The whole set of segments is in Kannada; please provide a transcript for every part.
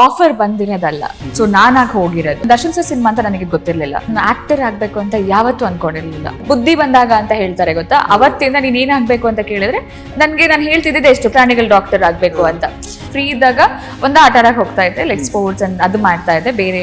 ಆಫರ್ ಬಂದಿರೋದಲ್ಲ. ಸೊ ನಾನಾಗಿ ಹೋಗಿರೋದು. ದರ್ಶನ್ ಸರ್ ಸಿನಿಮಾ ಅಂತ ನನಗೆ ಗೊತ್ತಿರ್ಲಿಲ್ಲ. ನಾನು ಆಕ್ಟರ್ ಆಗ್ಬೇಕು ಅಂತ ಯಾವತ್ತೂ ಅನ್ಕೊಂಡಿರ್ಲಿಲ್ಲ. ಬುದ್ಧಿ ಬಂದಾಗ ಅಂತ ಹೇಳ್ತಾರೆ ಗೊತ್ತಾ, ಅವತ್ತಿಂದ ನೀನ್ ಏನಾಗ್ಬೇಕು ಅಂತ ಕೇಳಿದ್ರೆ ನಾನು ಹೇಳ್ತಿದ್ದೆ ಎಷ್ಟು ಪ್ರಾಣಿಗಳ ಡಾಕ್ಟರ್ ಆಗ್ಬೇಕು ಅಂತ. ಫ್ರೀ ಇದ್ದಾಗ ಒಂದು ಆಟ ಆಡಕ್ಕೆ ಹೋಗ್ತಾ ಇದ್ದೆ, ಲೈಕ್ ಸ್ಪೋರ್ಟ್ಸ್ ಅಂಡ್ ಅದು ಮಾಡ್ತಾ ಇದ್ದೆ, ಬೇರೆ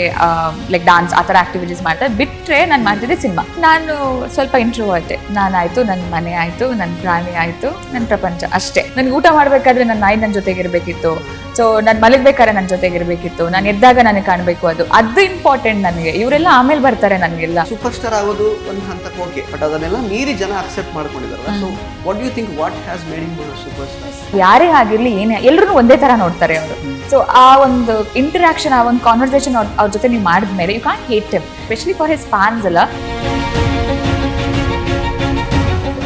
ಲೈಕ್ ಡಾನ್ಸ್ ಆ ಥರ ಆಕ್ಟಿವಿಟೀಸ್ ಮಾಡ್ತಾ ಇದ್ದೆ. ಬಿಟ್ರೆ ನಾನು ಮಾಡ್ತಿದ್ದೆ ಸಿನಿಮಾ. ನಾನು ಸ್ವಲ್ಪ ಇಂಟ್ರೋವರ್ಟೆ. ನಾನಾಯ್ತು, ನನ್ನ ಮನೆ ಆಯ್ತು, ನನ್ನ ಪ್ರಾಣಿ ಆಯ್ತು, ನನ್ನ ಪ್ರಪಂಚ ಅಷ್ಟೇ. ನನ್ಗೆ ಊಟ ಮಾಡ್ಬೇಕಾದ್ರೆ ನನ್ನ ನಾಯಿ ನನ್ನ ಜೊತೆಗಿರ್ಬೇಕಿತ್ತು. ಸೊ ನಾನು ಮಲಗ್ಬೇಕಾದ್ರೆ ನನ್ನ ಜೊತೆಗಿರ್ಬೇಕಿತ್ತು. ನಾನು ಎದ್ದಾಗ ನನಗೆ ಕಾಣಬೇಕು, ಅದು ಇಂಪಾರ್ಟೆಂಟ್ ನನಗೆ. ಇವರೆಲ್ಲ ಆಮೇಲೆ ಬರ್ತಾರೆ ನನಗೆಲ್ಲ. ಸೂಪರ್ ಸ್ಟಾರ್ ಆಗೋದು ಒಂದು ಹಂತಕ್ಕೆ ಓಕೆ, ಬಟ್ ಅದನ್ನೆಲ್ಲ ಮೀರಿ ಜನ ಅಕ್ಸೆಪ್ಟ್ ಮಾಡ್ಕೊಂಡಿದ್ದಾರೆ. So what you think what has made him super star? ಯಾರೇ ಆಗಿರ್ಲಿ ಏನೇ, ಎಲ್ಲರೂ ಒಂದೇ ತರ ನೋಡ್ತಾರೆ ಅವರು. ಸೊ ಆ ಒಂದು ಇಂಟರಾಕ್ಷನ್, ಆ ಒಂದು ಕಾನ್ವರ್ಸೇಷನ್ ಅವ್ರ ಜೊತೆ ನೀವು ಮಾಡಿದ್ಮೇಲೆ you can't hate him, specially for his fans ಅಲ್ಲ.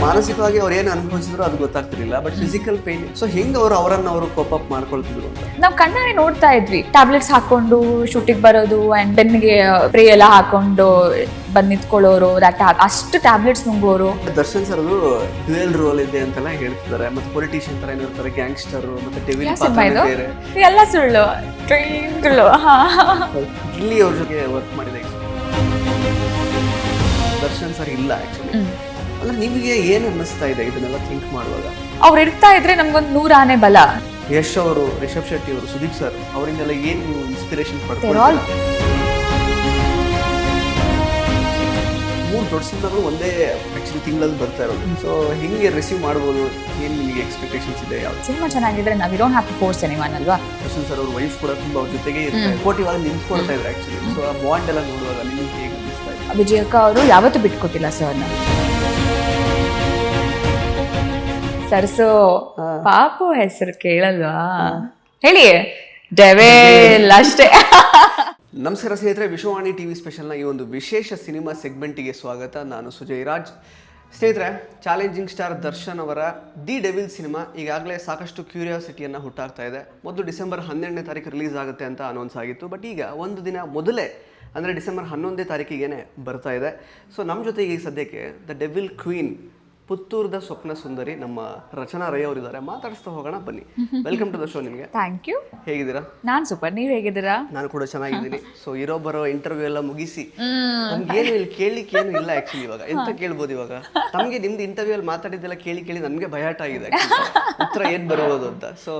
ಮಾನಸಿಕವಾಗಿ ಅವ್ರು ಏನು ಅನುಭವಿಸಿದ್ರು ಅದು ಗೊತ್ತಾಗ್ತಿರ್ಲಿಲ್ಲ, ಬಟ್ ಫಿಸಿಕಲ್ ಪೇನ್. ಸೊ ಹೆಂಗೆ ಅವರನ್ನು ಅವರು ಕೋಪ್ ಅಪ್ ಮಾಡ್ಕೊಳ್ತಿದ್ರು ಅಂತ ನಾವು ಕಣ್ಣಾರೆ ನೋಡ್ತಾ ಇದ್ವಿ. ಟ್ಯಾಬ್ಲೆಟ್ಸ್ ಹಾಕೊಂಡು ಶೂಟಿಂಗ್ ಬರೋದು ಅಂಡ್ ಬೆನ್ನಿಗೆ ಸ್ಪ್ರೇ ಎಲ್ಲ ಹಾಕೊಂಡು ಬಂದ್ ನಿಂತ್ಕೊಳ್ಳೋರು, ಅಷ್ಟು ಟ್ಯಾಬ್ಲೆಟ್ಸ್ ನುಂಗೋರು. ದರ್ಶನ್ ಸರ್ ಅದು ಡ್ಯುಯಲ್ ರೋಲ್ ಇದೆ ಅಂತೆಲ್ಲ ಹೇಳ್ತಿದ್ದಾರೆ. ಮತ್ತೆ ಪೊಲಿಟಿಷಿಯನ್ ತರ ಏನಿರ್ತಾರೆ, ಗ್ಯಾಂಗ್ಸ್ಟರ್ ಮತ್ತೆ ಡೆವಿಲ್ ಪಾತ್ರ ಎಲ್ಲ ಸುಳ್ಳು. ಇಲ್ಲಿ ಅವ್ರ ಜೊತೆ ವರ್ಕ್ ಮಾಡಿದೆ ದರ್ಶನ್ ಸರ್ ಇಲ್ಲ ಆಕ್ಚುಲಿ. ಅಂದ್ರೆ ನಿಮಗೆ ಏನು ಅನ್ನಿಸ್ತಾ ಇದೆ ಇದನ್ನೆಲ್ಲ ಥಿಂಕ್ ಮಾಡುವಾಗ? ಅವ್ರು ಇರ್ತಾ ಇದ್ರೆ ನಮ್ಗೊಂದು 100 ಆನೆ ಬಲ. ಯಶ್ ಅವರು, ರಿಷಬ್ ಶೆಟ್ಟಿ ಅವರು, ಸುದೀಪ್ ಸರ್ ಅವರಿಂದೆಲ್ಲ ಏನು ನೀವು ಇನ್ಸ್ಪಿರೇಷನ್ ಪಡ್ತೀರಾ? 3 ದೊಡ್ಡ ಸಿನಿಮಾಗಳು ಒಂದೇ ಆಕ್ಚುಲಿ ತಿಂಗಳಲ್ಲಿ ಬರ್ತಾ ಇರೋದು. ಸೊ ಹಿಂಗೆ ರಿಸೀವ್ ಮಾಡ್ಬೋದು, ಏನು ನಿಮಗೆ ಎಕ್ಸ್ಪೆಕ್ಟೇಷನ್ಸ್ ಇದೆ? ಯಾವ್ದು ಸಿನಿಮಾ ಚೆನ್ನಾಗಿದ್ರೆ ನಾವು we don't have to force anyone ಅಲ್ವಾ? ದರ್ಶನ್ ಸರ್ ಅವ್ರ ವೈಫ್ ಕೂಡ ತುಂಬಾ ಅವ್ರ ಜೊತೆಗೆ ಇರ್ತಾರೆ, ಸಪೋರ್ಟಿವ್ ಆಗಿ ನಿಂತ್ಕೊಳ್ತಾ ಇದ್ದಾರೆ ಆಕ್ಚುಲಿ. ಸೊ ಆ ಬಾಂಡ್ ಎಲ್ಲ ನೋಡುವಾಗ ನಿಮಗೆ ಹೇಗೆ ಅನಿಸ್ತಾ ಇದೆ? ವಿಜಯಕ್ಕ ಅವರು ಯಾವತ್ತೂ ಬಿಟ್ಕೊಟ್ಟಿಲ್ಲ ಸರ್ನ. ಸರ್ಸು ಪಾಪು ಹೆಸರು ಕೇಳಲ್ವಾ ಹೇಳಿ, ಡೆವೆಲ್ ಅಷ್ಟೇ. ನಮಸ್ಕಾರ ಸ್ನೇಹಿತರೆ, ವಿಶ್ವವಾಣಿ ಟಿವಿ ಸ್ಪೆಷಲ್ನ ಈ ಒಂದು ವಿಶೇಷ ಸಿನಿಮಾ ಸೆಗ್ಮೆಂಟಿಗೆ ಸ್ವಾಗತ. ನಾನು ಸುಜಯ್ ರಾಜ್. ಸ್ನೇಹಿತರೆ, ಚಾಲೆಂಜಿಂಗ್ ಸ್ಟಾರ್ ದರ್ಶನ್ ಅವರ ದಿ ಡೆವಿಲ್ ಸಿನಿಮಾ ಈಗಾಗಲೇ ಸಾಕಷ್ಟು ಕ್ಯೂರಿಯಾಸಿಟಿಯನ್ನು ಹುಟ್ಟಾಗ್ತಾ ಇದೆ. ಮೊದಲು ಡಿಸೆಂಬರ್ 12ನೇ ತಾರೀಕು ರಿಲೀಸ್ ಆಗುತ್ತೆ ಅಂತ ಅನೌನ್ಸ್ ಆಗಿತ್ತು, ಬಟ್ ಈಗ ಒಂದು ದಿನ ಮೊದಲೇ ಅಂದರೆ ಡಿಸೆಂಬರ್ 11ನೇ ತಾರೀಕಿಗೆ ಬರ್ತಾ ಇದೆ. ಸೊ ನಮ್ಮ ಜೊತೆಗೆ ಈಗ ಸದ್ಯಕ್ಕೆ ದ ಡೆವಿಲ್ ಕ್ವೀನ್, ಪುತ್ತೂರದ ಸ್ವಪ್ನ ಸುಂದರಿ ನಮ್ಮ ರಚನಾ ರೈ ಅವರಿದ್ದಾರೆ. ಮಾತಾಡಿಸ್ತಾ ಹೋಗೋಣ ಬನ್ನಿ. Welcome to the show. ನಿಮಗೆ ಥ್ಯಾಂಕ್ ಯು. ಹೇಗಿದ್ದೀರಾ? ನಾನು ಸೂಪರ್, ನೀವು ಹೇಗಿದ್ದೀರಾ? ನಾನು ಕೂಡ ಚೆನ್ನಾಗಿದ್ದೀನಿ. ಸೊ ಬರೋ ಇಂಟರ್ವ್ಯೂ ಎಲ್ಲ ಮುಗಿಸಿ ನಮ್ಗೆ ಏನು ಇಲ್ಲಿ ಕೇಳಲಿಕ್ಕೆ ಏನು ಇಲ್ಲ ಆಕ್ಚುಲಿ. ಇವಾಗ ಎಂತ ಕೇಳ್ಬೋದು? ಇವಾಗ ನಮಗೆ ನಿಮ್ದು ಇಂಟರ್ವ್ಯೂ ಅಲ್ಲಿ ಮಾತಾಡಿದ್ದೆಲ್ಲ ಕೇಳಿ ಕೇಳಿ ನನಗೆ ಭಯಾಟ ಆಗಿದೆ ಉತ್ತರ ಏನ್ ಬರೋದು ಅಂತ. ಸೊ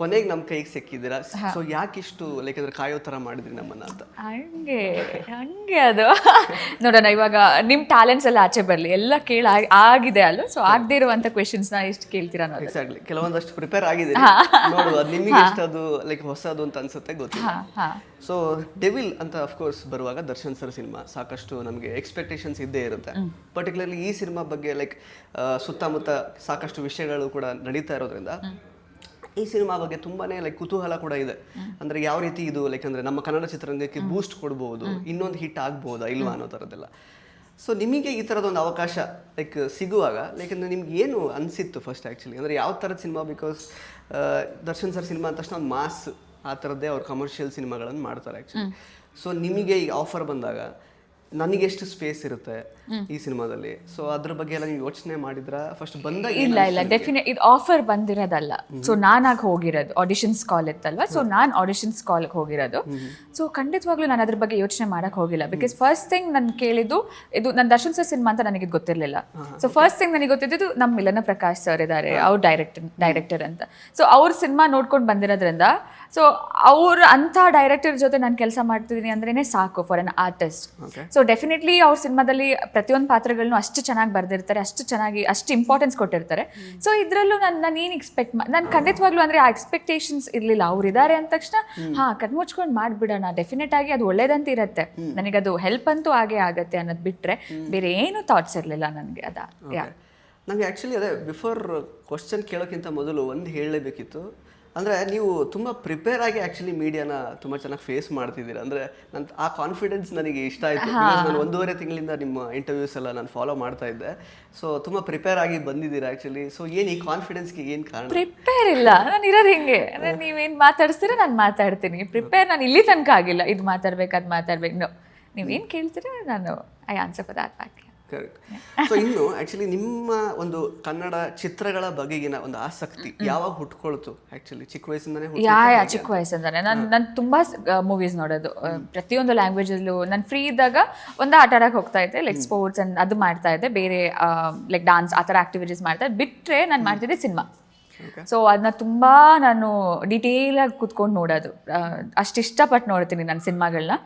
ಕೊನೆಗೆ ನಮ್ಮ ಕೈಗೆ ಸಿಕ್ಕಿದ್ದೀರಾ. ಸೊ ಯಾಕಿಷ್ಟು ಲೈಕ್ ಅಂದ್ರೆ ಕಾಯೋ ತರ ಮಾಡಿದ್ರಿ ನಮ್ಮನ್ನ ಅಂತ? ಹಂಗೆ ಅದು ನೋಡೋಣ. ಇವಾಗ ನಿಮ್ ಟ್ಯಾಲೆಂಟ್ಸ್ ಎಲ್ಲ ಆಚೆ ಬರ್ಲಿ, ಎಲ್ಲ ಆಗಿದೆ ಅಲ್ಲ. ಸೊ ಆಗದೆ ಇರುವಂತ ಕ್ವೆಶನ್ಸ್ ನ ಎಷ್ಟು ಕೇಳ್ತೀರಾ? ಎಕ್ಸಾಕ್ಟ್ಲಿ, ಕೆಲವೊಂದಷ್ಟು ಪ್ರಿಪೇರ್ ಆಗಿದೆ ನೋಡುವ. ನಿಮಗೆ ಎಷ್ಟು ಅದು ಲೈಕ್ ಹೊಸದು ಅಂತ ಅನ್ಸುತ್ತೆ ಗೊತ್ತಿಲ್ಲ. ಸೊ ಡೆವಿಲ್ ಅಂತ ಅಫ್ಕೋರ್ಸ್ ಬರುವಾಗ ದರ್ಶನ್ ಸರ್ ಸಿನಿಮಾ ಸಾಕಷ್ಟು ನಮಗೆ ಎಕ್ಸ್ಪೆಕ್ಟೇಷನ್ಸ್ ಇದ್ದೇ ಇರುತ್ತೆ. ಪರ್ಟಿಕ್ಯುಲರ್ಲಿ ಈ ಸಿನಿಮಾ ಬಗ್ಗೆ ಲೈಕ್ ಸುತ್ತಮುತ್ತ ಸಾಕಷ್ಟು ವಿಷಯಗಳು ಕೂಡ ನಡೀತಾ ಇರೋದ್ರಿಂದ ಈ ಸಿನಿಮಾ ಬಗ್ಗೆ ತುಂಬಾನೇ ಲೈಕ್ ಕುತೂಹಲ ಕೂಡ ಇದೆ. ಅಂದ್ರೆ ಯಾವ ರೀತಿ ಇದು ಲೈಕ್ ಅಂದ್ರೆ ನಮ್ಮ ಕನ್ನಡ ಚಿತ್ರರಂಗಕ್ಕೆ ಬೂಸ್ಟ್ ಕೊಡ್ಬೋದು, ಇನ್ನೊಂದು ಹಿಟ್ ಆಗ್ಬೋದಾ ಇಲ್ವಾ ಅನ್ನೋ ಥರದ್ದೆಲ್ಲ. ಸೊ ನಿಮಗೆ ಈ ಥರದೊಂದು ಅವಕಾಶ ಲೈಕ್ ಸಿಗುವಾಗ ಲೈಕ್ ಅಂದರೆ ನಿಮ್ಗೆ ಏನು ಅನಿಸಿತ್ತು ಫಸ್ಟ್ ಆ್ಯಕ್ಚುಲಿ? ಅಂದರೆ ಯಾವ ಥರದ cinema? Because Darshan sir cinema ಅಂತ ತಕ್ಷಣ ಒಂದು ಮಾಸ್ ಆ ಥರದ್ದೇ ಅವ್ರು ಕಮರ್ಷಿಯಲ್ ಸಿನಿಮಾಗಳನ್ನು ಮಾಡ್ತಾರೆ ಆ್ಯಕ್ಚುಲಿ. ಸೊ ನಿಮಗೆ ಈ ಆಫರ್ ಬಂದಾಗ ನನಗೆ ಎಷ್ಟು ಸ್ಪೇಸ್ ಇರುತ್ತೆ ಈ ಸಿನಿಮಾದಲ್ಲಿ? ಸೊ ಅದ್ರ ಬಗ್ಗೆ ಎಲ್ಲ ನೀವು ಯೋಚನೆ ಮಾಡಿದ್ರ ಫಸ್ಟ್ ಬಂದಾಗ? ಇಲ್ಲ ಡೆಫಿನೆಟ್ ಇದು ಆಫರ್ ಬಂದಿರೋದಲ್ಲ. ಸೊ ನಾನಾಗಿ ಹೋಗಿರೋದು, ಆಡಿಷನ್ಸ್ ಕಾಲ್ ಇತ್ತಲ್ವಾ, ಸೊ ನಾನು ಆಡಿಷನ್ಸ್ ಕಾಲ್ಗೆ ಹೋಗಿರೋದು. ಸೊ ಖಂಡಿತವಾಗ್ಲೂ ನಾನು ಅದ್ರ ಬಗ್ಗೆ ಯೋಚನೆ ಮಾಡಕ್ ಹೋಗಿಲ್ಲ. ಬಿಕಾಸ್ ಫಸ್ಟ್ ಥಿಂಗ್ ನಾನು ಕೇಳಿದ್ದು ಇದು ನನ್ನ ದರ್ಶನ್ ಸರ್ ಸಿನಿಮಾ ಅಂತ ನನಗೆ ಗೊತ್ತಿರಲಿಲ್ಲ. ಸೊ ಫಸ್ಟ್ ಥಿಂಗ್ ನನಗೆ ಗೊತ್ತಿದ್ದು ನಮ್ಮ ಮಿಲನ ಪ್ರಕಾಶ್ ಸರ್ ಇದ್ದಾರೆ, ಅವ್ರು ಡೈರೆಕ್ಟರ್ ಅಂತ. ಸೊ ಅವ್ರ ಸಿನಿಮಾ ನೋಡ್ಕೊಂಡು ಬಂದಿರೋದ್ರಿಂದ, ಸೊ ಅವ್ರ ಅಂಥ ಡೈರೆಕ್ಟರ್ ಜೊತೆ ನಾನು ಕೆಲಸ ಮಾಡ್ತಿದ್ದೀನಿ ಅಂದ್ರೇನೆ ಸಾಕು for an artist. So definitely ಅವ್ರ ಸಿನಿಮಾದಲ್ಲಿ ಪ್ರತಿಯೊಂದು ಪಾತ್ರಗಳನ್ನು ಅಷ್ಟು ಚೆನ್ನಾಗಿ ಬರ್ದಿರ್ತಾರೆ, ಅಷ್ಟು ಇಂಪಾರ್ಟೆನ್ಸ್ ಕೊಟ್ಟಿರ್ತಾರೆ. ಸೊ ಇದರಲ್ಲೂ ನಾನು ಏನು ನಾನು ಖಂಡಿತವಾಗ್ಲೂ ಅಂದರೆ ಆ ಎಕ್ಸ್ಪೆಕ್ಟೇಷನ್ಸ್ ಇರಲಿಲ್ಲ. ಅವ್ರು ಇದ್ದಾರೆ ಅಂದ ತಕ್ಷಣ ಕಣ್ಮುಚ್ಕೊಂಡು ಮಾಡಿಬಿಡೋಣ, ಡೆಫಿನೆಟ್ ಆಗಿ ಅದು ಒಳ್ಳೇದಂತ ಇರುತ್ತೆ, ನನಗದು ಹೆಲ್ಪ್ ಅಂತೂ ಆಗೇ ಆಗತ್ತೆ ಅನ್ನೋದು ಬಿಟ್ಟರೆ ಬೇರೆ ಏನು ಥಾಟ್ಸ್ ಇರಲಿಲ್ಲ ನನಗೆ. ನನಗೆ ಆ್ಯಕ್ಚುಲಿ ಅದೇ ಬಿಫೋರ್ ಕ್ವಶನ್ ಕೇಳೋಕ್ಕಿಂತ ಮೊದಲು ಒಂದು ಹೇಳಲೇಬೇಕಿತ್ತು. ಅಂದರೆ ನೀವು ತುಂಬ ಪ್ರಿಪೇರ್ ಆಗಿ ಆ್ಯಕ್ಚುಲಿ ಮೀಡಿಯಾನ ತುಂಬ ಚೆನ್ನಾಗಿ ಫೇಸ್ ಮಾಡ್ತಿದ್ದೀರಾ. ಅಂದರೆ ಆ ಕಾನ್ಫಿಡೆನ್ಸ್ ನನಗೆ ಇಷ್ಟ ಆಯಿತು. ನಾನು 1.5 ತಿಂಗಳಿಂದ ನಿಮ್ಮ ಇಂಟರ್ವ್ಯೂಸ್ ಎಲ್ಲ ನಾನು ಫಾಲೋ ಮಾಡ್ತಾ ಇದ್ದೆ. ಸೊ ತುಂಬ ಪ್ರಿಪೇರ್ ಆಗಿ ಬಂದಿದ್ದೀರಾ ಆ್ಯಕ್ಚುಲಿ. ಸೊ ಏನು ಈ ಕಾನ್ಫಿಡೆನ್ಸ್ಗೆ ಏನು ಕಾರಣ? ಪ್ರಿಪೇರ್ ಇಲ್ಲ, ನಾನು ಇರೋದು ಹಿಂಗೆ. ನೀವೇನು ಮಾತಾಡಿಸ್ತೀರ ನಾನು ಮಾತಾಡ್ತೀನಿ. ಪ್ರಿಪೇರ್ ನಾನು ಇಲ್ಲಿ ತನಕ ಆಗಿಲ್ಲ, ಇದು ಮಾತಾಡ್ಬೇಕು ಅದು ಮಾತಾಡ್ಬೇಕು. ನೀವೇನು ಕೇಳ್ತೀರ ನಾನು I answer for that back. Correct. So ಇನ್ನು ಆಕ್ಚುಲಿ ನಿಮ್ಮ ಒಂದು ಕನ್ನಡ ಚಿತ್ರಗಳ ಬಗೆಗಿನ ಒಂದು ಆಸಕ್ತಿ ಯಾವಾಗ ಹುಟ್ಕೊಳ್ತು? ಆಕ್ಚುಲಿ ಚಿಕ್ಕ ವಯಸ್ಸಿಂದಾನೇ ಚಿಕ್ಕ ವಯಸ್ಸಿಂದಾನೆ ನಾನು ತುಂಬಾ ಮೂವೀಸ್ ನೋಡೋದು. ಪ್ರತಿಯೊಂದು ಲ್ಯಾಂಗ್ವೇಜಲ್ಲೂ ನಾನು ಫ್ರೀ ಇದ್ದಾಗ ಆಟ ಆಡಕ್ಕೆ ಹೋಗ್ತಾ ಇದ್ದೆ, ಲೈಕ್ ಸ್ಪೋರ್ಟ್ಸ್ ಅಂಡ್ ಅದು ಮಾಡ್ತಾ ಇದ್ದೆ, ಬೇರೆ ಲೈಕ್ ಡಾನ್ಸ್ ಆ ಥರ ಆಕ್ಟಿವಿಟೀಸ್ ಮಾಡ್ತಾ ಇದ್ದೆ. ಬಿಟ್ಟರೆ ನಾನು ಮಾಡ್ತಿದ್ದೆ ಸಿನಿಮಾ. ಸೊ ಅದನ್ನ ತುಂಬಾ ನಾನು ಡೀಟೇಲ್ ಆಗಿ ಕೂತ್ಕೊಂಡು ನೋಡೋದು, ಅಷ್ಟು ಇಷ್ಟಪಟ್ಟು ನೋಡ್ತೀನಿ ನಾನು ಸಿನಿಮಾಗಳನ್ನ.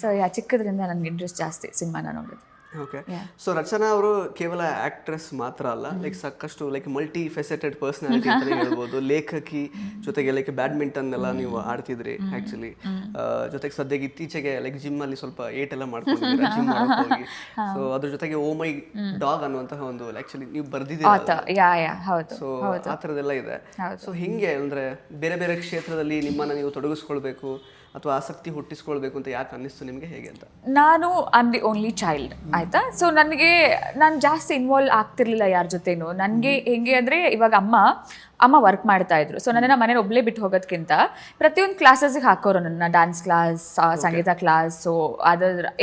ಸೊ ಚಿಕ್ಕದ್ರಿಂದ ನನಗೆ ಇಂಟ್ರೆಸ್ಟ್ ಜಾಸ್ತಿ ಸಿನಿಮಾನ ನೋಡೋದು. ಓಕೆ. ಸೊ ರಚನಾ ಅವರು ಕೇವಲ ಆಕ್ಟ್ರೆಸ್ ಮಾತ್ರ ಅಲ್ಲ, ಲೈಕ್ ಸಾಕಷ್ಟು ಲೈಕ್ ಮಲ್ಟಿ ಫೆಸೆಟೆಡ್ ಪರ್ಸನಾಲಿಟಿ ಅಂತ ಹೇಳ್ಬೋದು. ಲೇಖಕಿ ಜೊತೆಗೆ ಲೈಕ್ ಬ್ಯಾಡ್ಮಿಂಟನ್ ಎಲ್ಲ ನೀವು ಆಡ್ತಿದ್ರಿ ಆಕ್ಚುಲಿ. ಜೊತೆಗೆ ಸದ್ಯಕ್ಕೆ ಇತ್ತೀಚೆಗೆ ಲೈಕ್ ಜಿಮ್ ಅಲ್ಲಿ ಸ್ವಲ್ಪ ಏಟ್ ಎಲ್ಲ ಮಾಡ್ಕೊಂಡಿದ್ದೀರಾ ಜಿಮ್ ಹೋಗಿ. ಸೊ ಅದ್ರ ಜೊತೆಗೆ ಓ ಮೈ ಡಾಗ್ ಅನ್ನುವಂತಹ ಒಂದು ಆಕ್ಚುಲಿ ನೀವು ಬರ್ದಿದ್ದೀರಾ. ಸೊ ಆ ಥರದ್ದೆಲ್ಲ ಇದೆ. ಸೊ ಹಿಂಗೆ ಅಂದ್ರೆ ಬೇರೆ ಬೇರೆ ಕ್ಷೇತ್ರದಲ್ಲಿ ನಿಮ್ಮನ್ನ ನೀವು ತೊಡಗಿಸ್ಕೊಳ್ಬೇಕು ಅಥವಾ ಆಸಕ್ತಿ ಹುಟ್ಟಿಸ್ಕೊಳ್ಬೇಕು ಅಂತ ಯಾಕೆ ಅನ್ನಿಸ್ತು ನಿಮಗೆ, ಹೇಗೆ ಅಂತ? ನಾನು ಐಮ್ ದಿ ಓನ್ಲಿ ಚೈಲ್ಡ್, ಆಯ್ತಾ. ಸೊ ನಾನು ಜಾಸ್ತಿ ಇನ್ವಾಲ್ವ್ ಆಗ್ತಿರ್ಲಿಲ್ಲ ಯಾರ ಜೊತೆನೂ. ನನಗೆ ಹೆಂಗೆ ಅಂದರೆ ಇವಾಗ ಅಮ್ಮ ವರ್ಕ್ ಮಾಡ್ತಾ ಇದ್ರು. ಸೊ ನನ್ನನ್ನು ಮನೇಲಿ ಒಬ್ಬಳೇ ಬಿಟ್ಟು ಹೋಗೋದಕ್ಕಿಂತ ಪ್ರತಿಯೊಂದು ಕ್ಲಾಸಸ್ಗೆ ಹಾಕೋರು ನನ್ನ. ಡ್ಯಾನ್ಸ್ ಕ್ಲಾಸ್, ಸಂಗೀತ ಕ್ಲಾಸ್, ಸೊ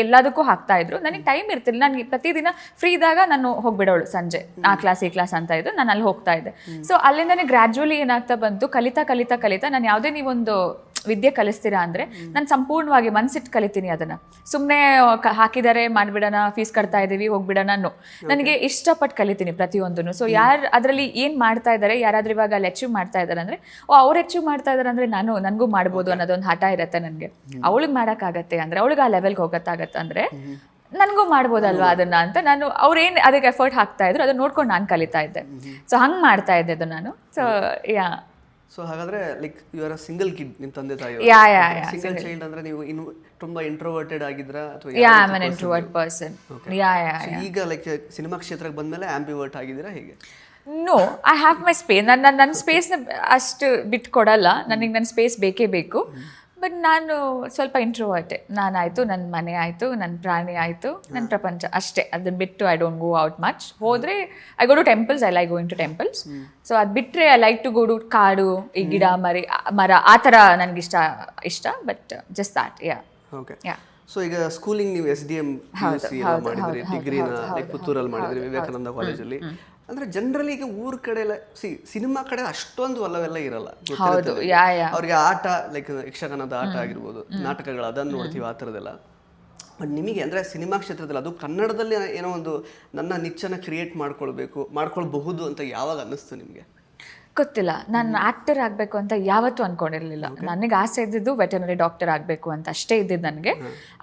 ಎಲ್ಲದಕ್ಕೂ ಹಾಕ್ತಾ ಇದ್ರು. ನನಗೆ ಟೈಮ್ ಇರ್ತಿಲ್ಲ. ನನಗೆ ಪ್ರತಿದಿನ ಫ್ರೀ ಇದ್ದಾಗ ನಾನು ಹೋಗ್ಬಿಡೋಳು ಸಂಜೆ ಆ ಕ್ಲಾಸ್ ಈ ಕ್ಲಾಸ್ ಅಂತ ಇದ್ದು ನಾನು ಅಲ್ಲಿ ಹೋಗ್ತಾ ಇದ್ದೆ. ಸೊ ಅಲ್ಲಿಂದನೇ ಗ್ರ್ಯಾಜುವಲಿ ಏನಾಗ್ತಾ ಬಂತು, ಕಲಿತಾ ನಾನು ಯಾವುದೇ ನೀವೊಂದು ವಿದ್ಯೆ ಕಲಿಸ್ತೀರಾ ಅಂದರೆ ನಾನು ಸಂಪೂರ್ಣವಾಗಿ ಮನ್ಸಿಟ್ಟು ಕಲಿತೀನಿ ಅದನ್ನು. ಸುಮ್ಮನೆ ಹಾಕಿದ್ದಾರೆ ಮಾಡಿಬಿಡೋಣ, ಫೀಸ್ ಕಟ್ತಾ ಇದ್ದೀವಿ ಹೋಗ್ಬಿಡೋಣ, ನನಗೆ ಇಷ್ಟಪಟ್ಟು ಕಲಿತೀನಿ ಪ್ರತಿಯೊಂದನ್ನು. ಸೊ ಯಾರು ಅದರಲ್ಲಿ ಏನು ಮಾಡ್ತಾ ಇದ್ದಾರೆ, ಯಾರಾದ್ರೂ ಇವಾಗ ಅಲ್ಲಿ ಅಚೀವ್ ಮಾಡ್ತಾ ಇದ್ದಾರೆ ಅಂದರೆ ಅವ್ರು ಅಚೀವ್ ಮಾಡ್ತಾ ಇದ್ದಾರೆ ಅಂದರೆ ನನಗೂ ಮಾಡ್ಬೋದು ಅನ್ನೋದೊಂದು ಹಠ ಇರುತ್ತೆ ನನಗೆ. ಅವಳಿಗೆ ಮಾಡೋಕ್ಕಾಗತ್ತೆ ಅಂದರೆ, ಅವಳಿಗೆ ಆ ಲೆವೆಲ್ಗೆ ಹೋಗೋಕ್ಕಾಗತ್ತೆ ಅಂದರೆ ನನಗೂ ಮಾಡ್ಬೋದಲ್ವಾ ಅದನ್ನ ಅಂತ ನಾನು ಅವ್ರೇನು ಅದಕ್ಕೆ ಎಫರ್ಟ್ ಹಾಕ್ತಾ ಇದ್ರು ಅದನ್ನ ನೋಡ್ಕೊಂಡು ನಾನು ಕಲಿತಾ ಇದ್ದೆ. ಸೊ ಹಂಗೆ ಮಾಡ್ತಾ ಇದ್ದೆ ಅದು ನಾನು. ಸೊ ಸೊ ಹಾಗಾದ್ರೆ like you are a single kid, ನಿಮ್ಮ ತಂದೆ ತಾಯಿ ಸಿಂಗಲ್ ಚೈಲ್ಡ್ ಅಂದ್ರೆ ನೀವು ಇನ್ನು ತುಂಬಾ ಇಂಟ್ರೋವರ್ಟೆಡ್ ಆಗಿದ್ರಾ ಅಥವಾ I am an introvert person. ಈಗ ಲೈಕ್ ಸಿನಿಮಾ ಕ್ಷೇತ್ರಕ್ಕೆ ಬಂದ್ಮೇಲೆ ಆಂಬಿವರ್ಟ್ ಆಗಿದ್ದೀರಾ ಹೇಗೆ? No, I have my space. ನನ್ನ ಸ್ಪೇಸ್ನ ಅಷ್ಟು ಬಿಟ್ಟು ಕೊಡಲ್ಲ ನನಗೆ. ನನ್ನ ಸ್ಪೇಸ್ ಬೇಕೇ ಬೇಕು. ಬಟ್ ನಾನು ಸ್ವಲ್ಪ ಇಂಟ್ರೋವರ್ಟೆ. ನಾನಾಯಿತು, ನನ್ನ ಮನೆ ಆಯಿತು, ನನ್ನ ಪ್ರಾಣಿ ಆಯಿತು, ನನ್ನ ಪ್ರಪಂಚ ಅಷ್ಟೇ. ಅದನ್ನ ಬಿಟ್ಟು I don't go out much. ಹೋದರೆ I go to temples, I like going to temples. So ಅದು ಬಿಟ್ಟರೆ I like to go to ಕಾಡು, ಈ ಗಿಡ ಮರ ಆ ಥರ ನನಗೆ ಇಷ್ಟ. But just that. Okay. So ಈಗ ಸ್ಕೂಲಿಂಗ್ ನೀವು SDM ಮಾಡಿದ್ರಿ, ಡಿಗ್ರಿನ ಪುತ್ತೂರಲ್ಲಿ ಮಾಡಿದ್ರಿ ವಿವೇಕಾನಂದ ಕಾಲೇಜಲ್ಲಿ. ಅಂದ್ರೆ ಜನರಲಿ ಈಗ ಊರ್ ಕಡೆ ಎಲ್ಲ ಸಿನಿಮಾ ಕಡೆ ಅಷ್ಟೊಂದು ಒಲವೆಲ್ಲ ಇರಲ್ಲ. ಅವ್ರಿಗೆ ಆಟ ಲೈಕ್ ಯಕ್ಷಗಾನದ ಆಟ ಆಗಿರ್ಬೋದು, ನಾಟಕಗಳು ಅದನ್ನು ನೋಡ್ತೀವಿ, ಆ ಥರದ್ದೆಲ್ಲ. ಬಟ್ ನಿಮಗೆ ಅಂದರೆ ಸಿನಿಮಾ ಕ್ಷೇತ್ರದಲ್ಲಿ ಅದು ಕನ್ನಡದಲ್ಲಿ ಏನೋ ಒಂದು ನನ್ನ ನಿಚ್ಚನ್ನು ಕ್ರಿಯೇಟ್ ಮಾಡ್ಕೊಳ್ಬಹುದು ಅಂತ ಯಾವಾಗ ಅನ್ನಿಸ್ತು ನಿಮಗೆ? ಗೊತ್ತಿಲ್ಲ. ನಾನು ಆ್ಯಕ್ಟರ್ ಆಗಬೇಕು ಅಂತ ಯಾವತ್ತೂ ಅಂದ್ಕೊಂಡಿರಲಿಲ್ಲ. ನನಗೆ ಆಸೆ ಇದ್ದಿದ್ದು ವೆಟರ್ನರಿ ಡಾಕ್ಟರ್ ಆಗಬೇಕು ಅಂತ ಅಷ್ಟೇ ಇದ್ದಿದ್ದು ನನಗೆ.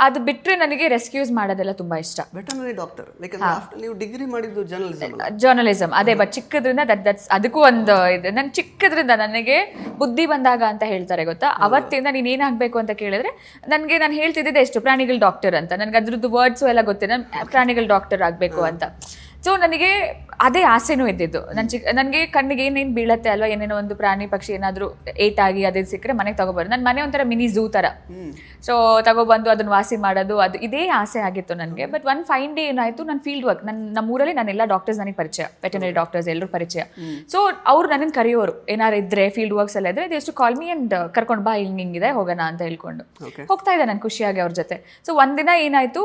ಅದು ಬಿಟ್ಟರೆ ನನಗೆ ರೆಸ್ಕ್ಯೂಸ್ ಮಾಡೋದೆಲ್ಲ ತುಂಬ ಇಷ್ಟ. ವೆಟರ್ನರಿ ಡಾಕ್ಟರ್ ಲೈಕ್ ನೀವು ಡಿಗ್ರಿ ಮಾಡಿದ್ದು ಜರ್ನಲಿಸಮ್ ಅದೇ. ಬಟ್ ಚಿಕ್ಕದ್ರಿಂದ ಅದಕ್ಕೂ ಒಂದು ಇದೆ. ನಾನು ಚಿಕ್ಕದ್ರಿಂದ ನನಗೆ ಬುದ್ಧಿ ಬಂದಾಗ ಅಂತ ಹೇಳ್ತಾರೆ ಗೊತ್ತಾ, ಅವತ್ತಿಂದ ನೀನು ಏನಾಗಬೇಕು ಅಂತ ಕೇಳಿದ್ರೆ ನಾನು ಹೇಳ್ತಿದ್ದೆ ಎಷ್ಟು ಪ್ರಾಣಿಗಳ ಡಾಕ್ಟರ್ ಅಂತ. ನನಗೆ ಅದ್ರದ್ದು ವರ್ಡ್ಸು ಎಲ್ಲ ಗೊತ್ತಿದೆ, ನಾನು ಪ್ರಾಣಿಗಳ ಡಾಕ್ಟರ್ ಆಗಬೇಕು ಅಂತ. ಸೊ ನನಗೆ ಅದೇ ಆಸೆನೂ ಇದ್ದಿದ್ದು. ನನಗೆ ಕಣ್ಣಿಗೆ ಏನೇನು ಬೀಳತ್ತೆ ಅಲ್ವಾ, ಏನೇನೋ ಒಂದು ಪ್ರಾಣಿ ಪಕ್ಷಿ ಏನಾದರೂ ಏಟಾಗಿ ಅದೇ ಸಿಕ್ಕರೆ ಮನೆಗೆ ತಗೊಬಾರ್ದು. ನನ್ನ ಮನೆ ಒಂಥರ ಮಿನಿ ಝೂ ಥರ. ಸೊ ತಗೊಬಂದು ಅದನ್ನು ವಾಸಿ ಮಾಡೋದು, ಅದು ಇದೇ ಆಸೆ ಆಗಿತ್ತು ನನಗೆ. ಬಟ್ ಒನ್ ಫೈನ್ ಡೇ ಏನಾಯಿತು, ನನ್ನ ಫೀಲ್ಡ್ ವರ್ಕ್ ನಮ್ಮೂರಲ್ಲಿ ನಾನೆಲ್ಲ ಡಾಕ್ಟರ್ಸ್ ನನಗೆ ಪರಿಚಯ, ವೆಟರ್ನರಿ ಡಾಕ್ಟರ್ಸ್ ಎಲ್ಲರೂ ಪರಿಚಯ. ಸೊ ಅವ್ರು ನನಗೆ ಕರೆಯೋರು, ಏನಾರು ಇದ್ದರೆ ಫೀಲ್ಡ್ ವರ್ಕ್ಸ್ ಎಲ್ಲ ಇದ್ದರೆ ಎಷ್ಟು ಕಾಲ್ ಮೀ ಆ್ಯಂಡ್ ಕರ್ಕೊಂಡು ಬಾ, ಹಿಂಗಿದೆ ಹೋಗೋಣ ಅಂತ ಹೇಳ್ಕೊಂಡು ಹೋಗ್ತಾ ಇದ್ದೆ ನಾನು ಖುಷಿಯಾಗಿ ಅವ್ರ ಜೊತೆ. ಸೊ ಒಂದಿನ ಏನಾಯಿತು,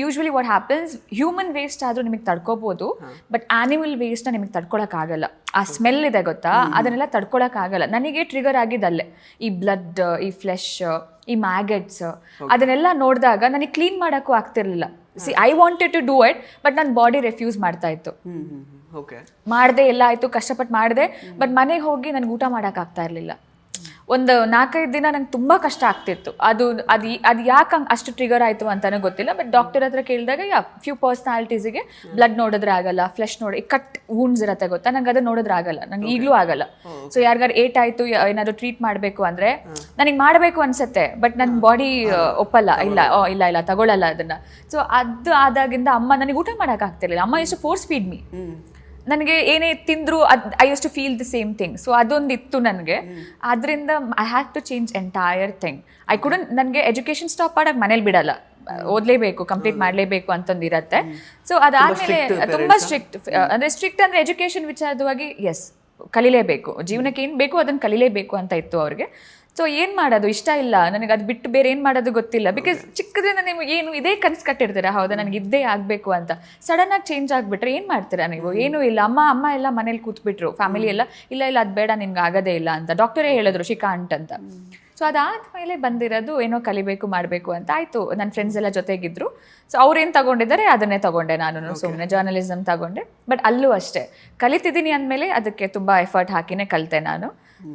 usually what happens, human waste ಆದರೂ ನಿಮಗೆ ತಡ್ಕೋಬೋದು, ಬಟ್ ಆನಿಮಲ್ ವೇಸ್ಟ್ನ ನಿಮಗೆ ತಡ್ಕೊಳಕ್ಕಾಗಲ್ಲ. ಆ ಸ್ಮೆಲ್ ಇದೆ ಗೊತ್ತಾ, ಅದನ್ನೆಲ್ಲ ತಡ್ಕೊಳಕ್ಕಾಗಲ್ಲ. ನನಗೆ ಟ್ರಿಗರ್ ಆಗಿದ್ದಲ್ಲೇ ಈ ಬ್ಲಡ್, ಈ ಫ್ಲೆಶ್, ಈ ಮ್ಯಾಗೆಟ್ಸ್ ಅದನ್ನೆಲ್ಲ ನೋಡಿದಾಗ ನನಗೆ ಕ್ಲೀನ್ ಮಾಡೋಕ್ಕೂ ಆಗ್ತಿರ್ಲಿಲ್ಲ. I wanted to do it, but ನನ್ನ ಬಾಡಿ ರೆಫ್ಯೂಸ್ ಮಾಡ್ತಾ ಇತ್ತು. ಮಾಡಿದೆ, ಎಲ್ಲ ಆಯಿತು, ಕಷ್ಟಪಟ್ಟು ಮಾಡಿದೆ. ಬಟ್ ಮನೆಗೆ ಹೋಗಿ ನನಗೆ ಊಟ ಮಾಡೋಕ್ಕಾಗ್ತಾ ಇರಲಿಲ್ಲ. ಒಂದು 4-5 ದಿನ ನಂಗೆ ತುಂಬ ಕಷ್ಟ ಆಗ್ತಿತ್ತು. ಅದು ಯಾಕೆ ಹಂಗೆ ಅಷ್ಟು ಟ್ರಿಗರ್ ಆಯಿತು ಅಂತಲೇ ಗೊತ್ತಿಲ್ಲ. ಬಟ್ ಡಾಕ್ಟರ್ ಹತ್ರ ಕೇಳಿದಾಗ ಫ್ಯೂ ಪರ್ಸ್ನಾಲಿಟೀಸಿಗೆ ಬ್ಲಡ್ ನೋಡಿದ್ರೆ ಆಗಲ್ಲ, ಫ್ಲೆಶ್ ನೋಡಿ ಕಟ್ ವೂಂಡ್ಸ್ ಇರುತ್ತೆ ಗೊತ್ತಾ, ನಂಗೆ ಅದನ್ನು ನೋಡಿದ್ರೆ ಆಗಲ್ಲ, ನಂಗೆ ಈಗಲೂ ಆಗಲ್ಲ. ಸೊ ಯಾರಿಗಾರು ಏಟಾಯಿತು, ಏನಾದರೂ ಟ್ರೀಟ್ ಮಾಡಬೇಕು ಅಂದರೆ ನನಗೆ ಮಾಡಬೇಕು ಅನಿಸುತ್ತೆ, ಬಟ್ ನನ್ನ ಬಾಡಿ ಒಪ್ಪಲ್ಲ, ಇಲ್ಲ ತಗೊಳ್ಳಲ್ಲ ಅದನ್ನು. ಸೊ ಅದು ಆದಾಗಿಂದ ಅಮ್ಮ ನನಗೆ ಊಟ ಮಾಡೋಕ್ಕಾಗ್ತಿರ್ಲಿಲ್ಲ. ಅಮ್ಮ ಎಷ್ಟು ಫೋರ್ಸ್ ಫೀಡ್ ಮೀ. ನನಗೆ ಏನೇ ತಿಂದ್ರು I use to feel the same thing. So ಅದೊಂದು ಇತ್ತು ನನಗೆ. ಅದರಿಂದ I had to change entire thing. ನನಗೆ ಎಜುಕೇಷನ್ ಸ್ಟಾಪ್ ಮಾಡೋಕೆ ಮನೇಲಿ ಬಿಡಲ್ಲ, ಓದಲೇಬೇಕು, ಕಂಪ್ಲೀಟ್ ಮಾಡಲೇಬೇಕು ಅಂತಂದು ಇರುತ್ತೆ. ಸೊ ಅದಾದಮೇಲೆ ತುಂಬ ಸ್ಟ್ರಿಕ್ಟ್ ಅಂದರೆ ಎಜುಕೇಷನ್ ವಿಚಾರವಾಗಿ ಕಲಿಲೇಬೇಕು, ಜೀವನಕ್ಕೆ ಏನು ಬೇಕು ಅದನ್ನು ಕಲಿಲೇಬೇಕು ಅಂತ ಇತ್ತು ಅವ್ರಿಗೆ. ಸೊ ಏನು ಮಾಡೋದು ಇಷ್ಟ ಇಲ್ಲ ನನಗೆ, ಅದು ಬಿಟ್ಟು ಬೇರೆ ಏನು ಮಾಡೋದು ಗೊತ್ತಿಲ್ಲ. ಬಿಕಾಸ್ ಚಿಕ್ಕದ್ರಿಂದ ನೀವು ಏನು ಇದೇ ಕನಸು ಕಟ್ಟಿರ್ತೀರಾ, ಹೌದಾ ನನಗೆ ಇದ್ದೇ ಆಗಬೇಕು ಅಂತ. ಸಡನ್ನಾಗಿ ಚೇಂಜ್ ಆಗಿಬಿಟ್ರೆ ಏನು ಮಾಡ್ತೀರಾ ನೀವು? ಏನೂ ಇಲ್ಲ, ಅಮ್ಮ ಎಲ್ಲ ಮನೇಲಿ ಕೂತ್ಬಿಟ್ರು, ಫ್ಯಾಮಿಲಿ ಎಲ್ಲ ಇಲ್ಲ ಅದು ಬೇಡ ನಿನ್ಗೆ ಆಗೋದೇ ಇಲ್ಲ ಅಂತ ಡಾಕ್ಟರೇ ಹೇಳಿದ್ರು, ಶಿಕಾಂಟ್ ಅಂತ. ಸೊ ಅದಾದಮೇಲೆ ಬಂದಿರೋದು ಏನೋ ಕಲಿಬೇಕು ಮಾಡಬೇಕು ಅಂತ ಆಯಿತು. ನನ್ನ ಫ್ರೆಂಡ್ಸ್ ಎಲ್ಲ ಜೊತೆಗಿದ್ರು. ಸೊ ಅವ್ರೇನು ತಗೊಂಡಿದ್ದಾರೆ ಅದನ್ನೇ ತಗೊಂಡೆ ನಾನು, ಸುಮ್ಮನೆ ಜರ್ನಲಿಸಮ್ ತಗೊಂಡೆ. ಬಟ್ ಅಲ್ಲೂ ಅಷ್ಟೇ ಕಲಿತಿದ್ದೀನಿ ಅಂದಮೇಲೆ ಅದಕ್ಕೆ ತುಂಬ ಎಫರ್ಟ್ ಹಾಕಿನೇ ಕಲಿತೆ ನಾನು.